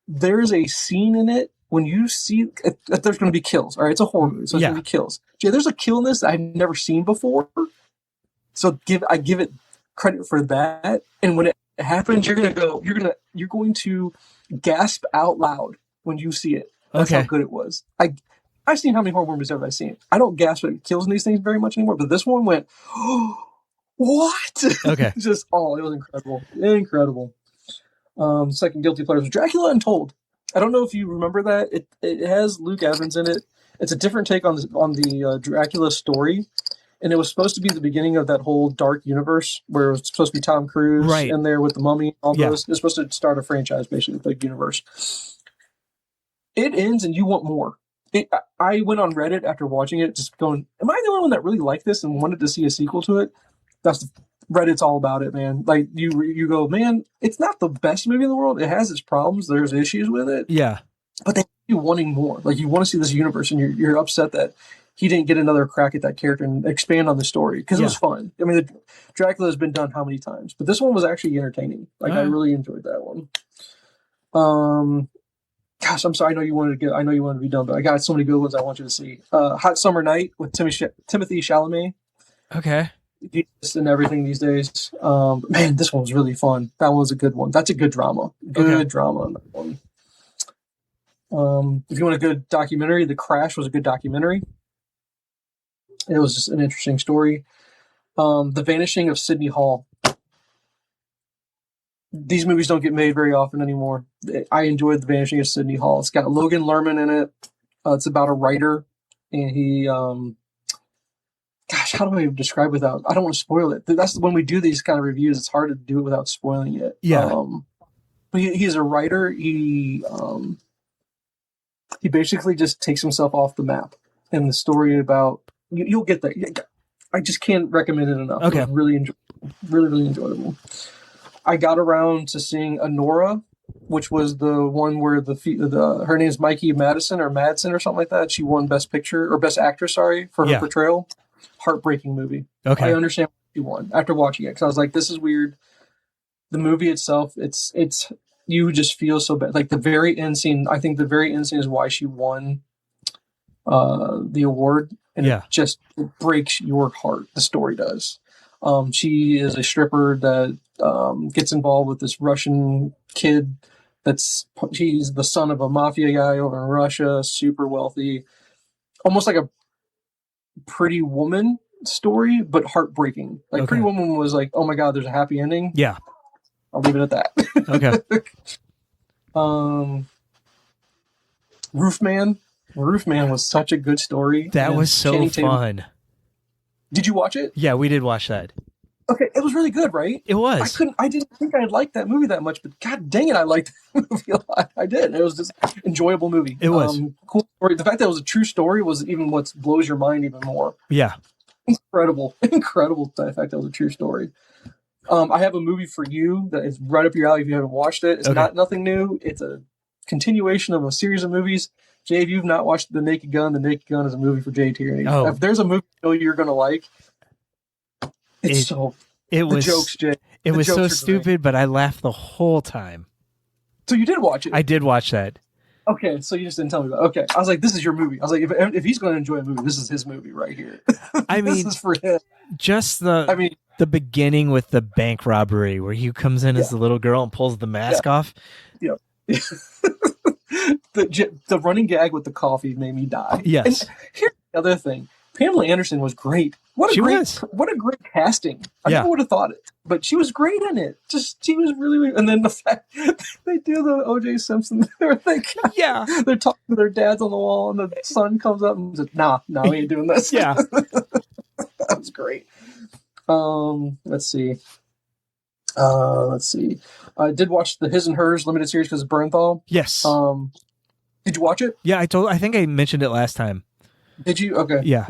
There's a scene in it when you see that there's going to be kills. All right, it's a horror movie, so there's going to be kills. Jay, there's a kill in this that I've never seen before. So I give it credit for that. And when it happens, you're going to gasp out loud when you see it. That's how good it was. I've seen how many horror movies have I seen? I don't gasp at kills in these things very much anymore, but this one went, oh, what? Okay. It was incredible. Incredible. Second guilty pleasure was Dracula Untold. I don't know if you remember that. It has Luke Evans in it. It's a different take on the Dracula story. And it was supposed to be the beginning of that whole dark universe where it was supposed to be Tom Cruise in there with the mummy. All those. It was supposed to start a franchise, basically, the universe. It ends and you want more. I went on Reddit after watching it, just going, am I the only one that really liked this and wanted to see a sequel to it? Reddit's all about it, man. Like, you go, man, it's not the best movie in the world. It has its problems. There's issues with it. Yeah. But they have you wanting more. Like, you want to see this universe, and you're upset that he didn't get another crack at that character and expand on the story, because it was fun. I mean, Dracula has been done how many times? But this one was actually entertaining. Like, I really enjoyed that one. Gosh, I'm sorry. I know you wanted to be done, but I got so many good ones I want you to see. Hot Summer Night with Timothy Chalamet. Okay. And everything these days. Man, this one was really fun. That was a good one. That's a good drama. Drama on that one. If you want a good documentary, The Crash was a good documentary. It was just an interesting story. The Vanishing of Sidney Hall. These movies don't get made very often anymore. I enjoyed The Vanishing of Sidney Hall. It's got Logan Lerman in it. It's about a writer, and he, gosh, how do I describe without? I don't want to spoil it. That's when we do these kind of reviews. It's hard to do it without spoiling it. Yeah. But he's a writer. He basically just takes himself off the map, and the story about you'll get there. I just can't recommend it enough. Okay. It was really enjoyable. I got around to seeing Anora, which was the one where her name's Mikey Madison or something like that. She won Best Picture or Best Actress, for her portrayal. Heartbreaking movie. Okay. I understand why she won after watching it, because I was like, this is weird. The movie itself, it's you just feel so bad. Like the very end scene, I think the very end scene is why she won the award, and it just breaks your heart. The story does. She is a stripper that gets involved with this Russian kid. He's the son of a mafia guy over in Russia, super wealthy. almost like a Pretty Woman story, but heartbreaking. Like Pretty Woman was like, oh my god, there's a happy ending. Yeah, I'll leave it at that. Okay. Roofman. Roofman was such a good story. That was so Channing Tatum. fun. Did you watch it? Yeah, we did watch that. Okay, it was really good, right? It was. I didn't think I'd like that movie that much, but god dang it, I liked that movie a lot. I did. It was just an enjoyable movie. It was. Cool story. The fact that it was a true story was even what blows your mind even more. Yeah. Incredible the fact that it was a true story. I have a movie for you that is right up your alley if you haven't watched it. It's not nothing new. It's a continuation of a series of movies. Jay, if you've not watched The Naked Gun is a movie for Jay Tierney. Oh. If there's a movie you know you're going to like, it was the jokes, Jay. It was so stupid, great. But I laughed the whole time. So you did watch it? I did watch that. Okay, so you just didn't tell me about it. Okay, I was like, this is your movie. I was like, if he's going to enjoy a movie, this is his movie right here. I mean, this is for him. Just the beginning with the bank robbery where he comes in as the little girl and pulls the mask off. Yep. The running gag with the coffee made me die. Yes. And here's the other thing. Pamela Anderson was great. What a great casting. I never would have thought it, but she was great in it. She was really, and then the fact they do the O.J. Simpson thing. They're talking to their dads on the wall, and the son comes up and says, "Nah, we ain't doing this." Yeah, that was great. Let's see. I did watch the His and Hers limited series because of Bernthal. Yes. Did you watch it? Yeah, I think I mentioned it last time. Did you? Okay. Yeah.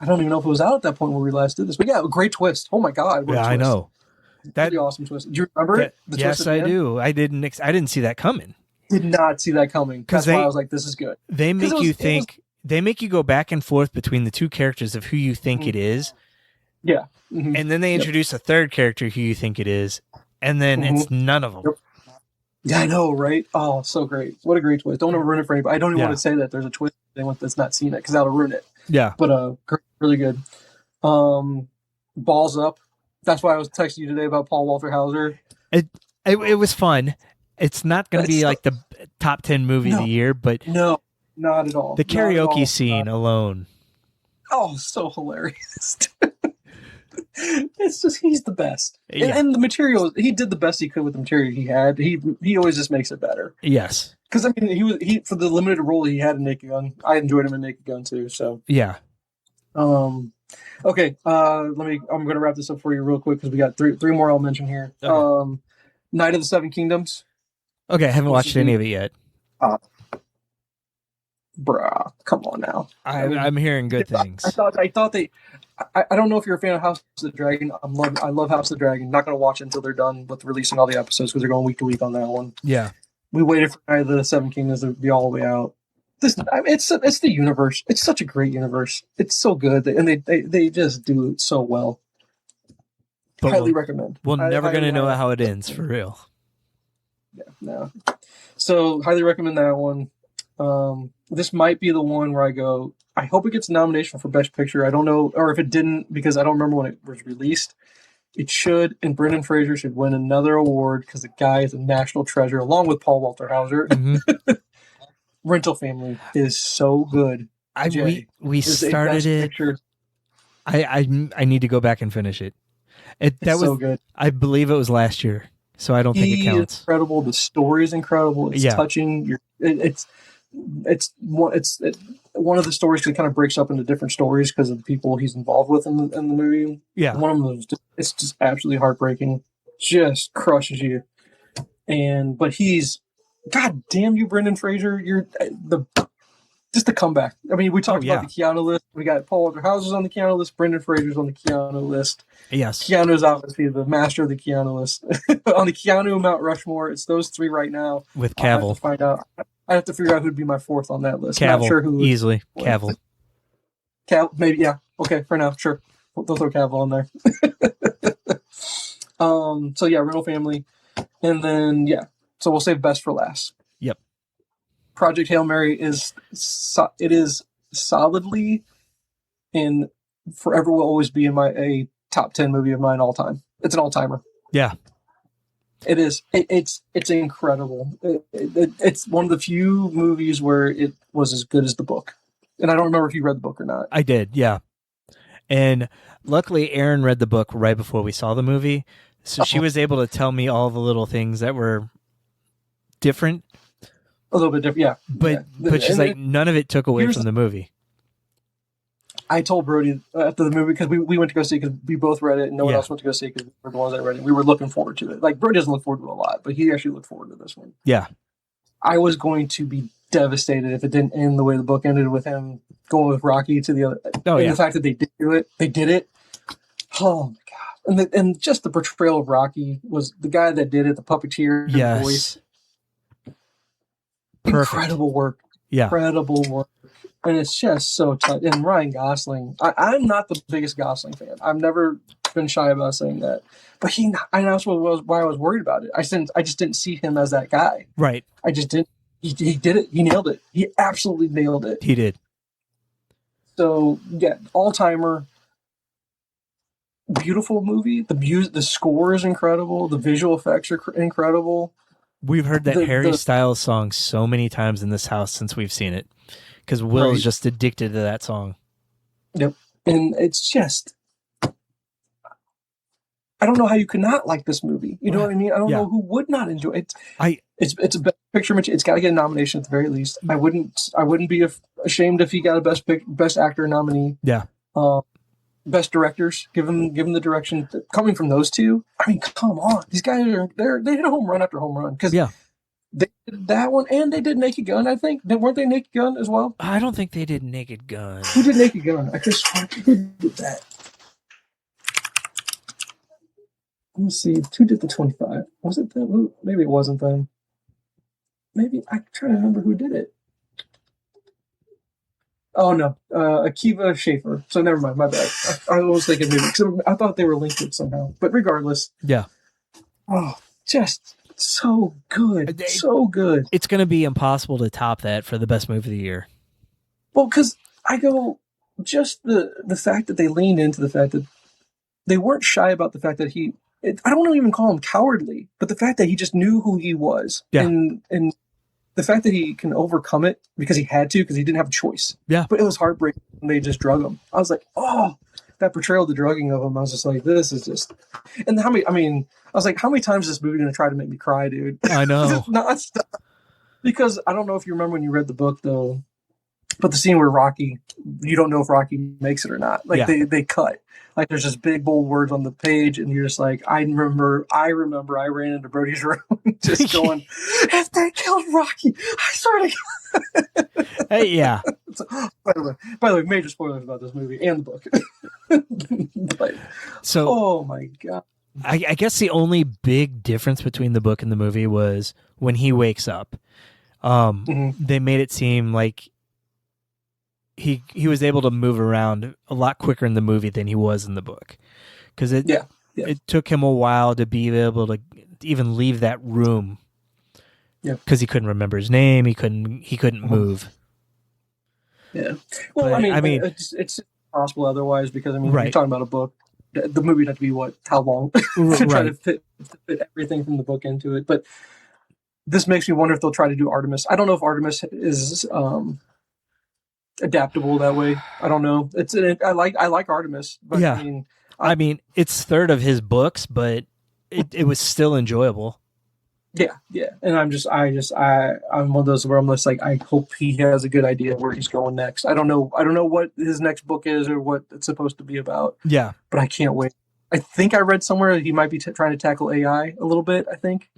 I don't even know if it was out at that point when we last did this, but yeah, a great twist. Oh my god! Yeah, I know. That really awesome twist. Do you remember it? Yes, I do. I didn't see that coming. Did not see that coming. That's why I was like, "This is good." They make you think. They make you go back and forth between the two characters of who you think it is. Yeah. Mm-hmm. And then they introduce a third character who you think it is, and then it's none of them. Yep. Yeah, I know, right? Oh, so great. What a great twist. Don't ever ruin it for anybody. I don't even want to say that there's a twist for anyone that's not seen it, because that'll ruin it. Yeah. But really good. Balls Up. That's why I was texting you today about Paul Walter Hauser. It was fun. It's not going to be like the top 10 movie of the year, but... No, not at all. The karaoke scene alone. Oh, so hilarious. It's just, he's the best. Yeah. And the material, he did the best he could with the material he had. He always just makes it better. Yes. Because, I mean, he for the limited role he had in Naked Gun, I enjoyed him in Naked Gun too, so. Yeah. Okay, I'm going to wrap this up for you real quick because we got three more I'll mention here. Okay. Night of the Seven Kingdoms. Okay, I haven't watched any of it yet. Bruh, come on now. I'm hearing good things. I thought they... I don't know if you're a fan of House of the Dragon. I love House of the Dragon. Not going to watch it until they're done with releasing all the episodes because they're going week to week on that one. Yeah. We waited for Night of the Seven Kingdoms to be all the way out. It's the universe. It's such a great universe. It's so good, and they just do it so well. But highly recommend. We're never going to know how it ends, for real. Yeah, no. So highly recommend that one. This might be the one where I go, I hope it gets a nomination for Best Picture. I don't know, or if it didn't, because I don't remember when it was released. It should, and Brendan Fraser should win another award because the guy is a national treasure, along with Paul Walter Hauser. Mm-hmm. Rental Family is so good. We started it. I need to go back and finish it. That was so good. I believe it was last year, so I don't think it counts. Is incredible. The story is incredible. It's touching. It's one of the stories that kind of breaks up into different stories because of the people he's involved with in the movie. Yeah, one of them it's just absolutely heartbreaking. Just crushes you. But he's, God damn you, Brendan Fraser! You're just the comeback. I mean, we talked about the Keanu list. We got Paul Walter Hauser's on the Keanu list. Brendan Fraser's on the Keanu list. Yes, Keanu's obviously the master of the Keanu list. On the Keanu Mount Rushmore, it's those three right now. With Cavill, I have to find out. I have to figure out who'd be my fourth on that list. Cavill, not sure who easily. Cavill. Maybe, yeah. Okay, for now, sure. They'll throw Cavill on there. So yeah, Rental Family, and then so we'll save best for last. Yep. Project Hail Mary is solidly and forever will always be in a top 10 movie of mine all time. It's an all timer. Yeah. It is. It's incredible. It's one of the few movies where it was as good as the book. And I don't remember if you read the book or not. I did, yeah. And luckily, Erin read the book right before we saw the movie, so she was able to tell me all the little things that were different. A little bit different, yeah. But she's like, none of it took away from the movie. I told Brody after the movie, because we went to go see it because we both read it, and no one else went to go see it because we were the ones that read it. We were looking forward to it. Like, Brody doesn't look forward to it a lot, but he actually looked forward to this one. Yeah. I was going to be devastated if it didn't end the way the book ended, with him going with Rocky to the other. The fact that they did do it, they did it. Oh my god! And just the portrayal of Rocky was the guy that did it, the puppeteer, the voice. Perfect. Incredible work. Yeah. Incredible work. And it's just so tight. And Ryan Gosling, I'm not the biggest Gosling fan. I've never been shy about saying that. But that's why I was worried about it. I just didn't see him as that guy. Right. I just didn't. He did it. He nailed it. He absolutely nailed it. He did. So, yeah, all-timer. Beautiful movie. The score is incredible. The visual effects are incredible. We've heard that Harry Styles song so many times in this house since we've seen it, because Will is just addicted to that song. Yep. And it's just, I don't know how you could not like this movie. You know what I mean? I don't know who would not enjoy it. It's a best picture. It's got to get a nomination at the very least. I wouldn't be ashamed if he got a best actor nominee. Yeah. Best directors, give them the direction coming from those two. I mean, come on, these guys they hit a home run after home run, because they did that one and they did Naked Gun. I think weren't they Naked Gun as well? I don't think they did Naked Gun. Who did Naked Gun? I just who did that. Let me see. Who did the 25? Was it them? Maybe it wasn't them. Maybe I'm trying to remember who did it. Oh, no. Akiva Schaffer. So never mind. My bad. I was thinking maybe, because I thought they were linked to it somehow. But regardless. Yeah. Oh, just so good. So good. It's going to be impossible to top that for the best movie of the year. Well, because I go, just the fact that they leaned into the fact that they weren't shy about the fact that I don't even call him cowardly, but the fact that he just knew who he was. Yeah. And the fact that he can overcome it because he had to, because he didn't have a choice. Yeah. But it was heartbreaking when they just drug him. I was like, oh, that portrayal of the drugging of him. I was just like, this is just. And I was like, how many times is this movie going to try to make me cry, dude? I know. Nonstop. Because I don't know if you remember when you read the book, though, but the scene where Rocky, you don't know if Rocky makes it or not. Like, they cut. Like, there's just big, bold words on the page, and you're just like, I remember I ran into Brody's room just going, if they killed Rocky, I swear to God. Hey, yeah. So, by the way, major spoilers about this movie and the book. Oh my God. I guess the only big difference between the book and the movie was when he wakes up. They made it seem like he was able to move around a lot quicker in the movie than he was in the book, because it took him a while to be able to even leave that room. Yeah, because he couldn't remember his name. He couldn't move. Yeah. Well, but, I mean, it's possible otherwise, because you're talking about a book. The movie would have to be how long to try to fit everything from the book into it. But this makes me wonder if they'll try to do Artemis. I don't know if Artemis is adaptable that way. I don't know. I like Artemis, but I mean, it's third of his books, but it was still enjoyable. Yeah. And I'm one of those where I'm just like, I hope he has a good idea where he's going next. I don't know what his next book is or what it's supposed to be about. Yeah. But I can't wait. I think I read somewhere he might be trying to tackle AI a little bit, I think,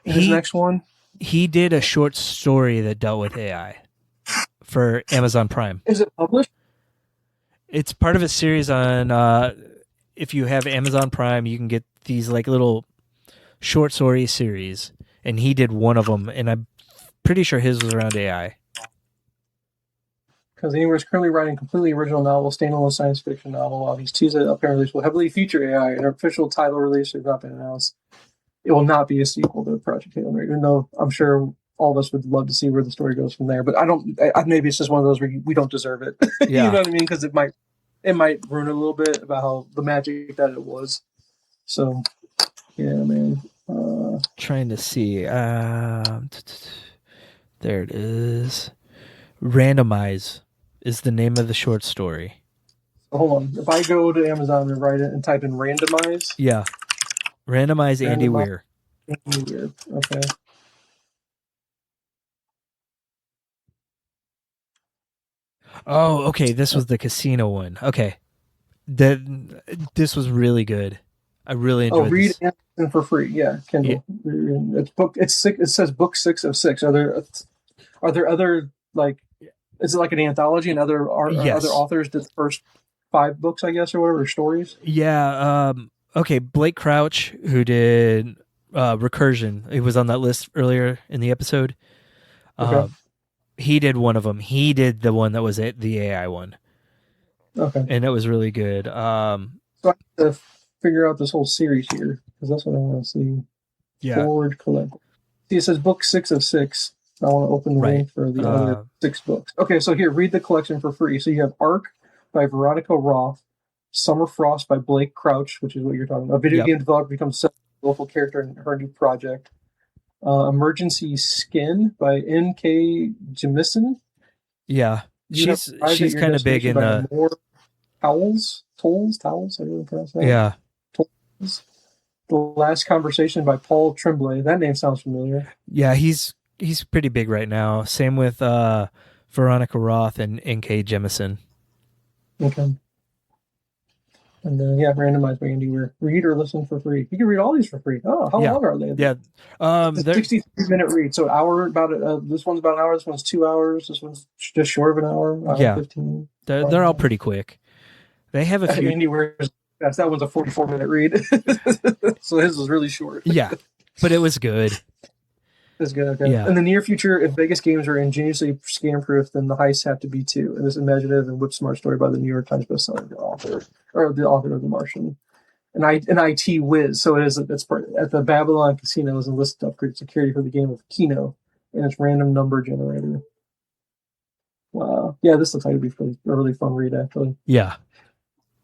in his next one. He did a short story that dealt with AI for Amazon Prime. Is it published? It's part of a series on, if you have Amazon Prime, you can get these like little short story series, and he did one of them, and I'm pretty sure his was around AI. Because he was currently writing a completely original novel, standalone science fiction novel, while these Tuesday apparently will heavily feature AI. An official title release has not been announced. It will not be a sequel to Project Hail Mary, even though I'm sure all of us would love to see where the story goes from there. But maybe it's just one of those where we don't deserve it. Yeah. You know what I mean? Because it might ruin a little bit about how the magic that it was. So, yeah, man. Trying to see. There it is. Randomize is the name of the short story. Hold on. If I go to Amazon and write it and type in randomize. Yeah. Randomize Andy Weir. Andy Weir. Okay. Oh, okay. This was the casino one. Okay. This was really good. I really enjoyed read this. Amazon for free. Yeah, Kindle. Yeah. It's book. It's six. It says book 6 of 6. Are there other, like? Is it like an anthology and other authors did the first 5 books, I guess, or whatever, or stories? Yeah. Okay. Blake Crouch, who did Recursion, he was on that list earlier in the episode. Okay. He did one of them. He did the one that was the AI one. Okay. And it was really good. So I have to figure out this whole series here, because that's what I want to see. Yeah. Forward collect. See, it says book 6 of 6. I want to open the link for the other 6 books. Okay, so here, read the collection for free. So you have Arc by Veronica Roth, Summer Frost by Blake Crouch, which is what you're talking about. A video game developer becomes a local character in her new project. Emergency Skin by N.K. Jemisin. Yeah, she's kind of big in the... More Towels? I don't know pronounce that. Yeah. Towels. The Last Conversation by Paul Tremblay. That name sounds familiar. Yeah, he's pretty big right now. Same with Veronica Roth and N.K. Jemisin. Okay. And then, randomized by Andy Weir. Read or listen for free. You can read all these for free. Oh, how long are they? Yeah. It's a 63-minute read. So hour, this one's about an hour, this one's 2 hours, this one's just short of an hour, 15. They're all pretty quick. They have a few... Andy Weir's, that one's a 44-minute read. So his was really short. Yeah, but it was good. It's good, okay. Yeah. In the near future, if Vegas games are ingeniously scam-proof, then the heists have to be too. And this imaginative and whip-smart story by the New York Times bestselling author, or the author of The Martian. An IT whiz, so it's at the Babylon Casino is enlisted to upgrade security for the game of Keno and its random number generator. Wow. Yeah, this looks like it'd be a really fun read, actually. Yeah.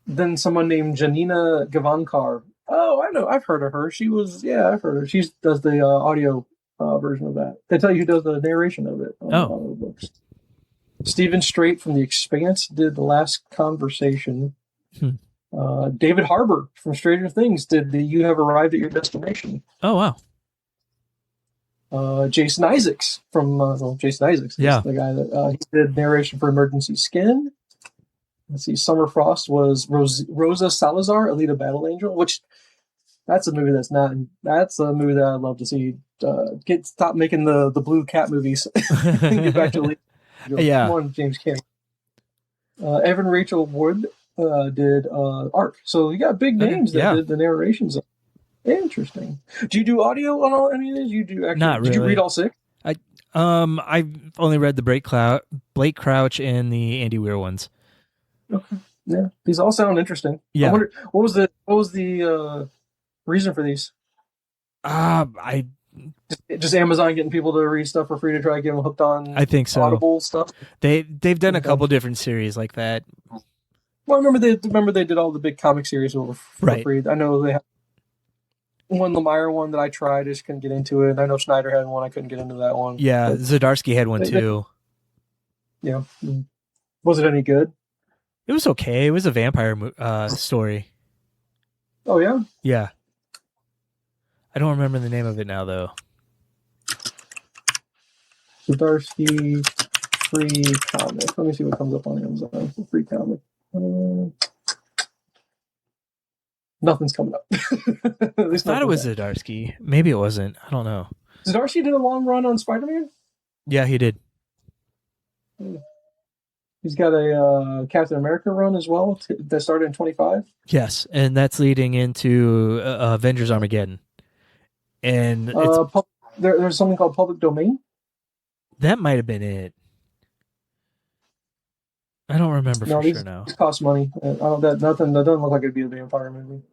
Then someone named Janina Gavankar. Oh, I know. I've heard of her. I've heard her. She does the audio version of that. They tell you who does the narration of it on all the books. Stephen Strait from The Expanse did The Last Conversation. David Harbour from Stranger Things did the You Have Arrived at Your Destination. Oh, wow. Jason Isaacs from Jason Isaacs. The guy that he did narration for Emergency Skin. Let's see. Summer Frost was Rosa Salazar, Alita Battle Angel, which that's a movie that's a movie that I'd love to see. Stop making the blue cat movies. Get back to Alita. Yeah. Come on, James Cameron. Evan Rachel Wood did Arc. So you got big names that did the narrations. Interesting. Do you do audio on any of these? You do actually. Not really. Did you read all 6? I've only read the Blake Crouch and the Andy Weir ones. Okay. Yeah, these all sound interesting. Yeah. I wonder, what was the reason for these? I just Amazon getting people to read stuff for free to try to get them hooked on. I think so. Audible stuff. They've done a couple different series like that. Well, I remember they did all the big comic series for free. I know they have one Lemire one that I tried, I just couldn't get into it. I know Schneider had one, I couldn't get into that one. Yeah, Zdarsky had one too. Yeah. Was it any good? It was okay. It was a vampire story. Oh, yeah? Yeah. I don't remember the name of it now, though. Zdarsky free comic. Let me see what comes up on Amazon. Free comic. Nothing's coming up. I thought it was Zdarsky. Maybe it wasn't. I don't know. Zdarsky did a long run on Spider-Man? Yeah, he did. He's got a Captain America run as well that started in 25. Yes, and that's leading into Avengers Armageddon. And there's something called Public Domain. That might have been it. I don't remember for sure now. It costs money. That doesn't look like it'd be a vampire movie.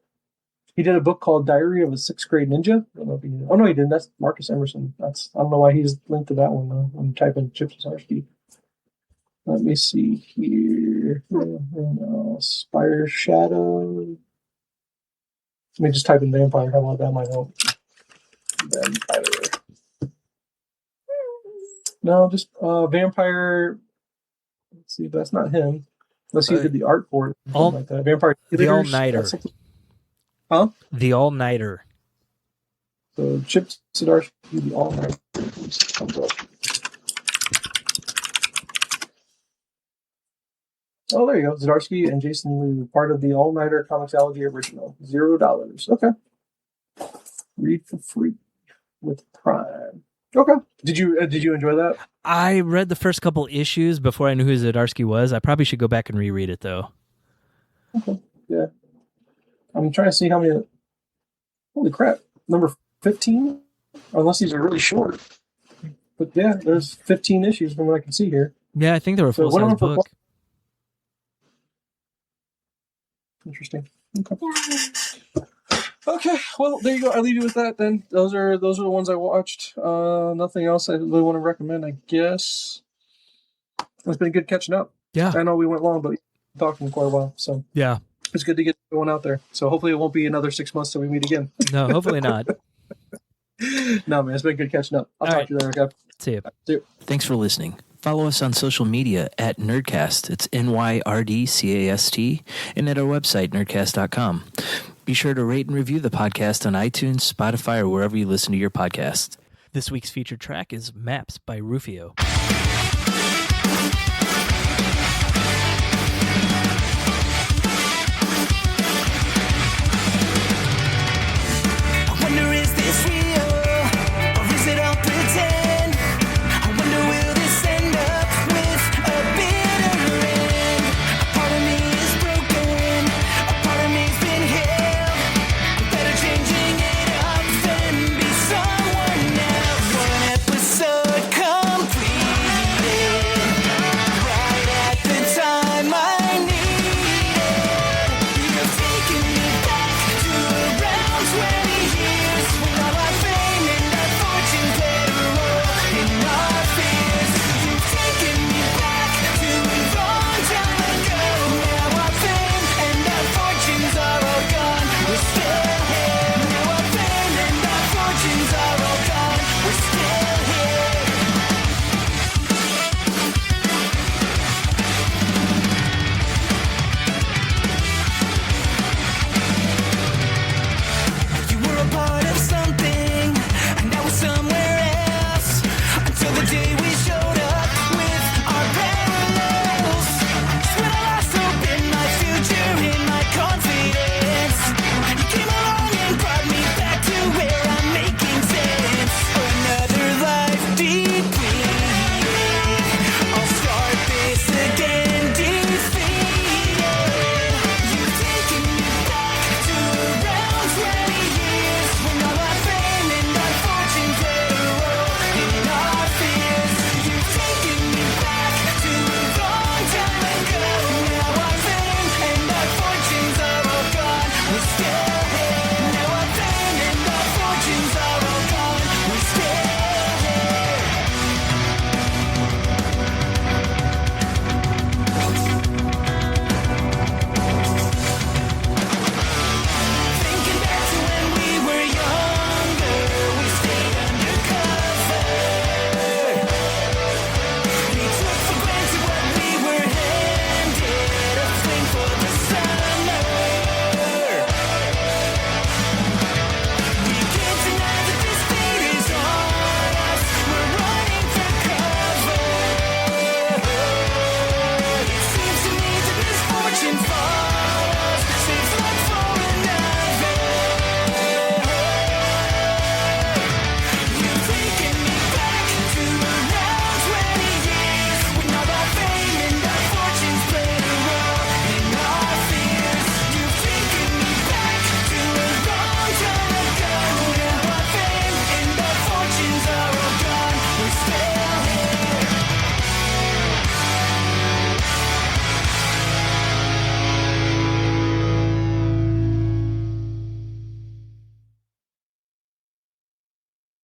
He did a book called Diary of a Sixth Grade Ninja. I don't know if he did. Oh no, he didn't. That's Marcus Emerson. I don't know why he's linked to that one though. I'm typing Chip Zdarsky. Let me see here. Spire Shadow. Let me just type in vampire. How about that might help? Vampire. No, just vampire Let's see, but that's not him. Unless he did the art for it. Like that. Vampire the All-Nighter. Huh? The All-Nighter. So Chip Zdarsky, the All-Nighter. Oh, there you go. Zdarsky and Jason Lee, part of the All-Nighter Comicsology original. $0. Okay. Read for free with Prime. Okay. Did you enjoy that? I read the first couple issues before I knew who Zdarsky was. I probably should go back and reread it, though. Okay. Yeah. I'm trying to see how many... Holy crap. Number 15? Unless these are really short. But yeah, there's 15 issues from what I can see here. Yeah, I think they were a full-size book. Interesting. Okay, well, there you go. I'll leave you with that then. Those are the ones I watched. Nothing else I really want to recommend, I guess. It's been good catching up. Yeah. I know we went long, but we talked for quite a while. So yeah, it's good to get going out there. So hopefully it won't be another 6 months till we meet again. No, hopefully not. No, man, it's been good catching up. I'll talk to you later, okay? See you. See you. Thanks for listening. Follow us on social media at Nyrdcast. It's NYRDCAST, and at our website, nerdcast.com. Be sure to rate and review the podcast on iTunes, Spotify, or wherever you listen to your podcasts. This week's featured track is Maps by Rufio.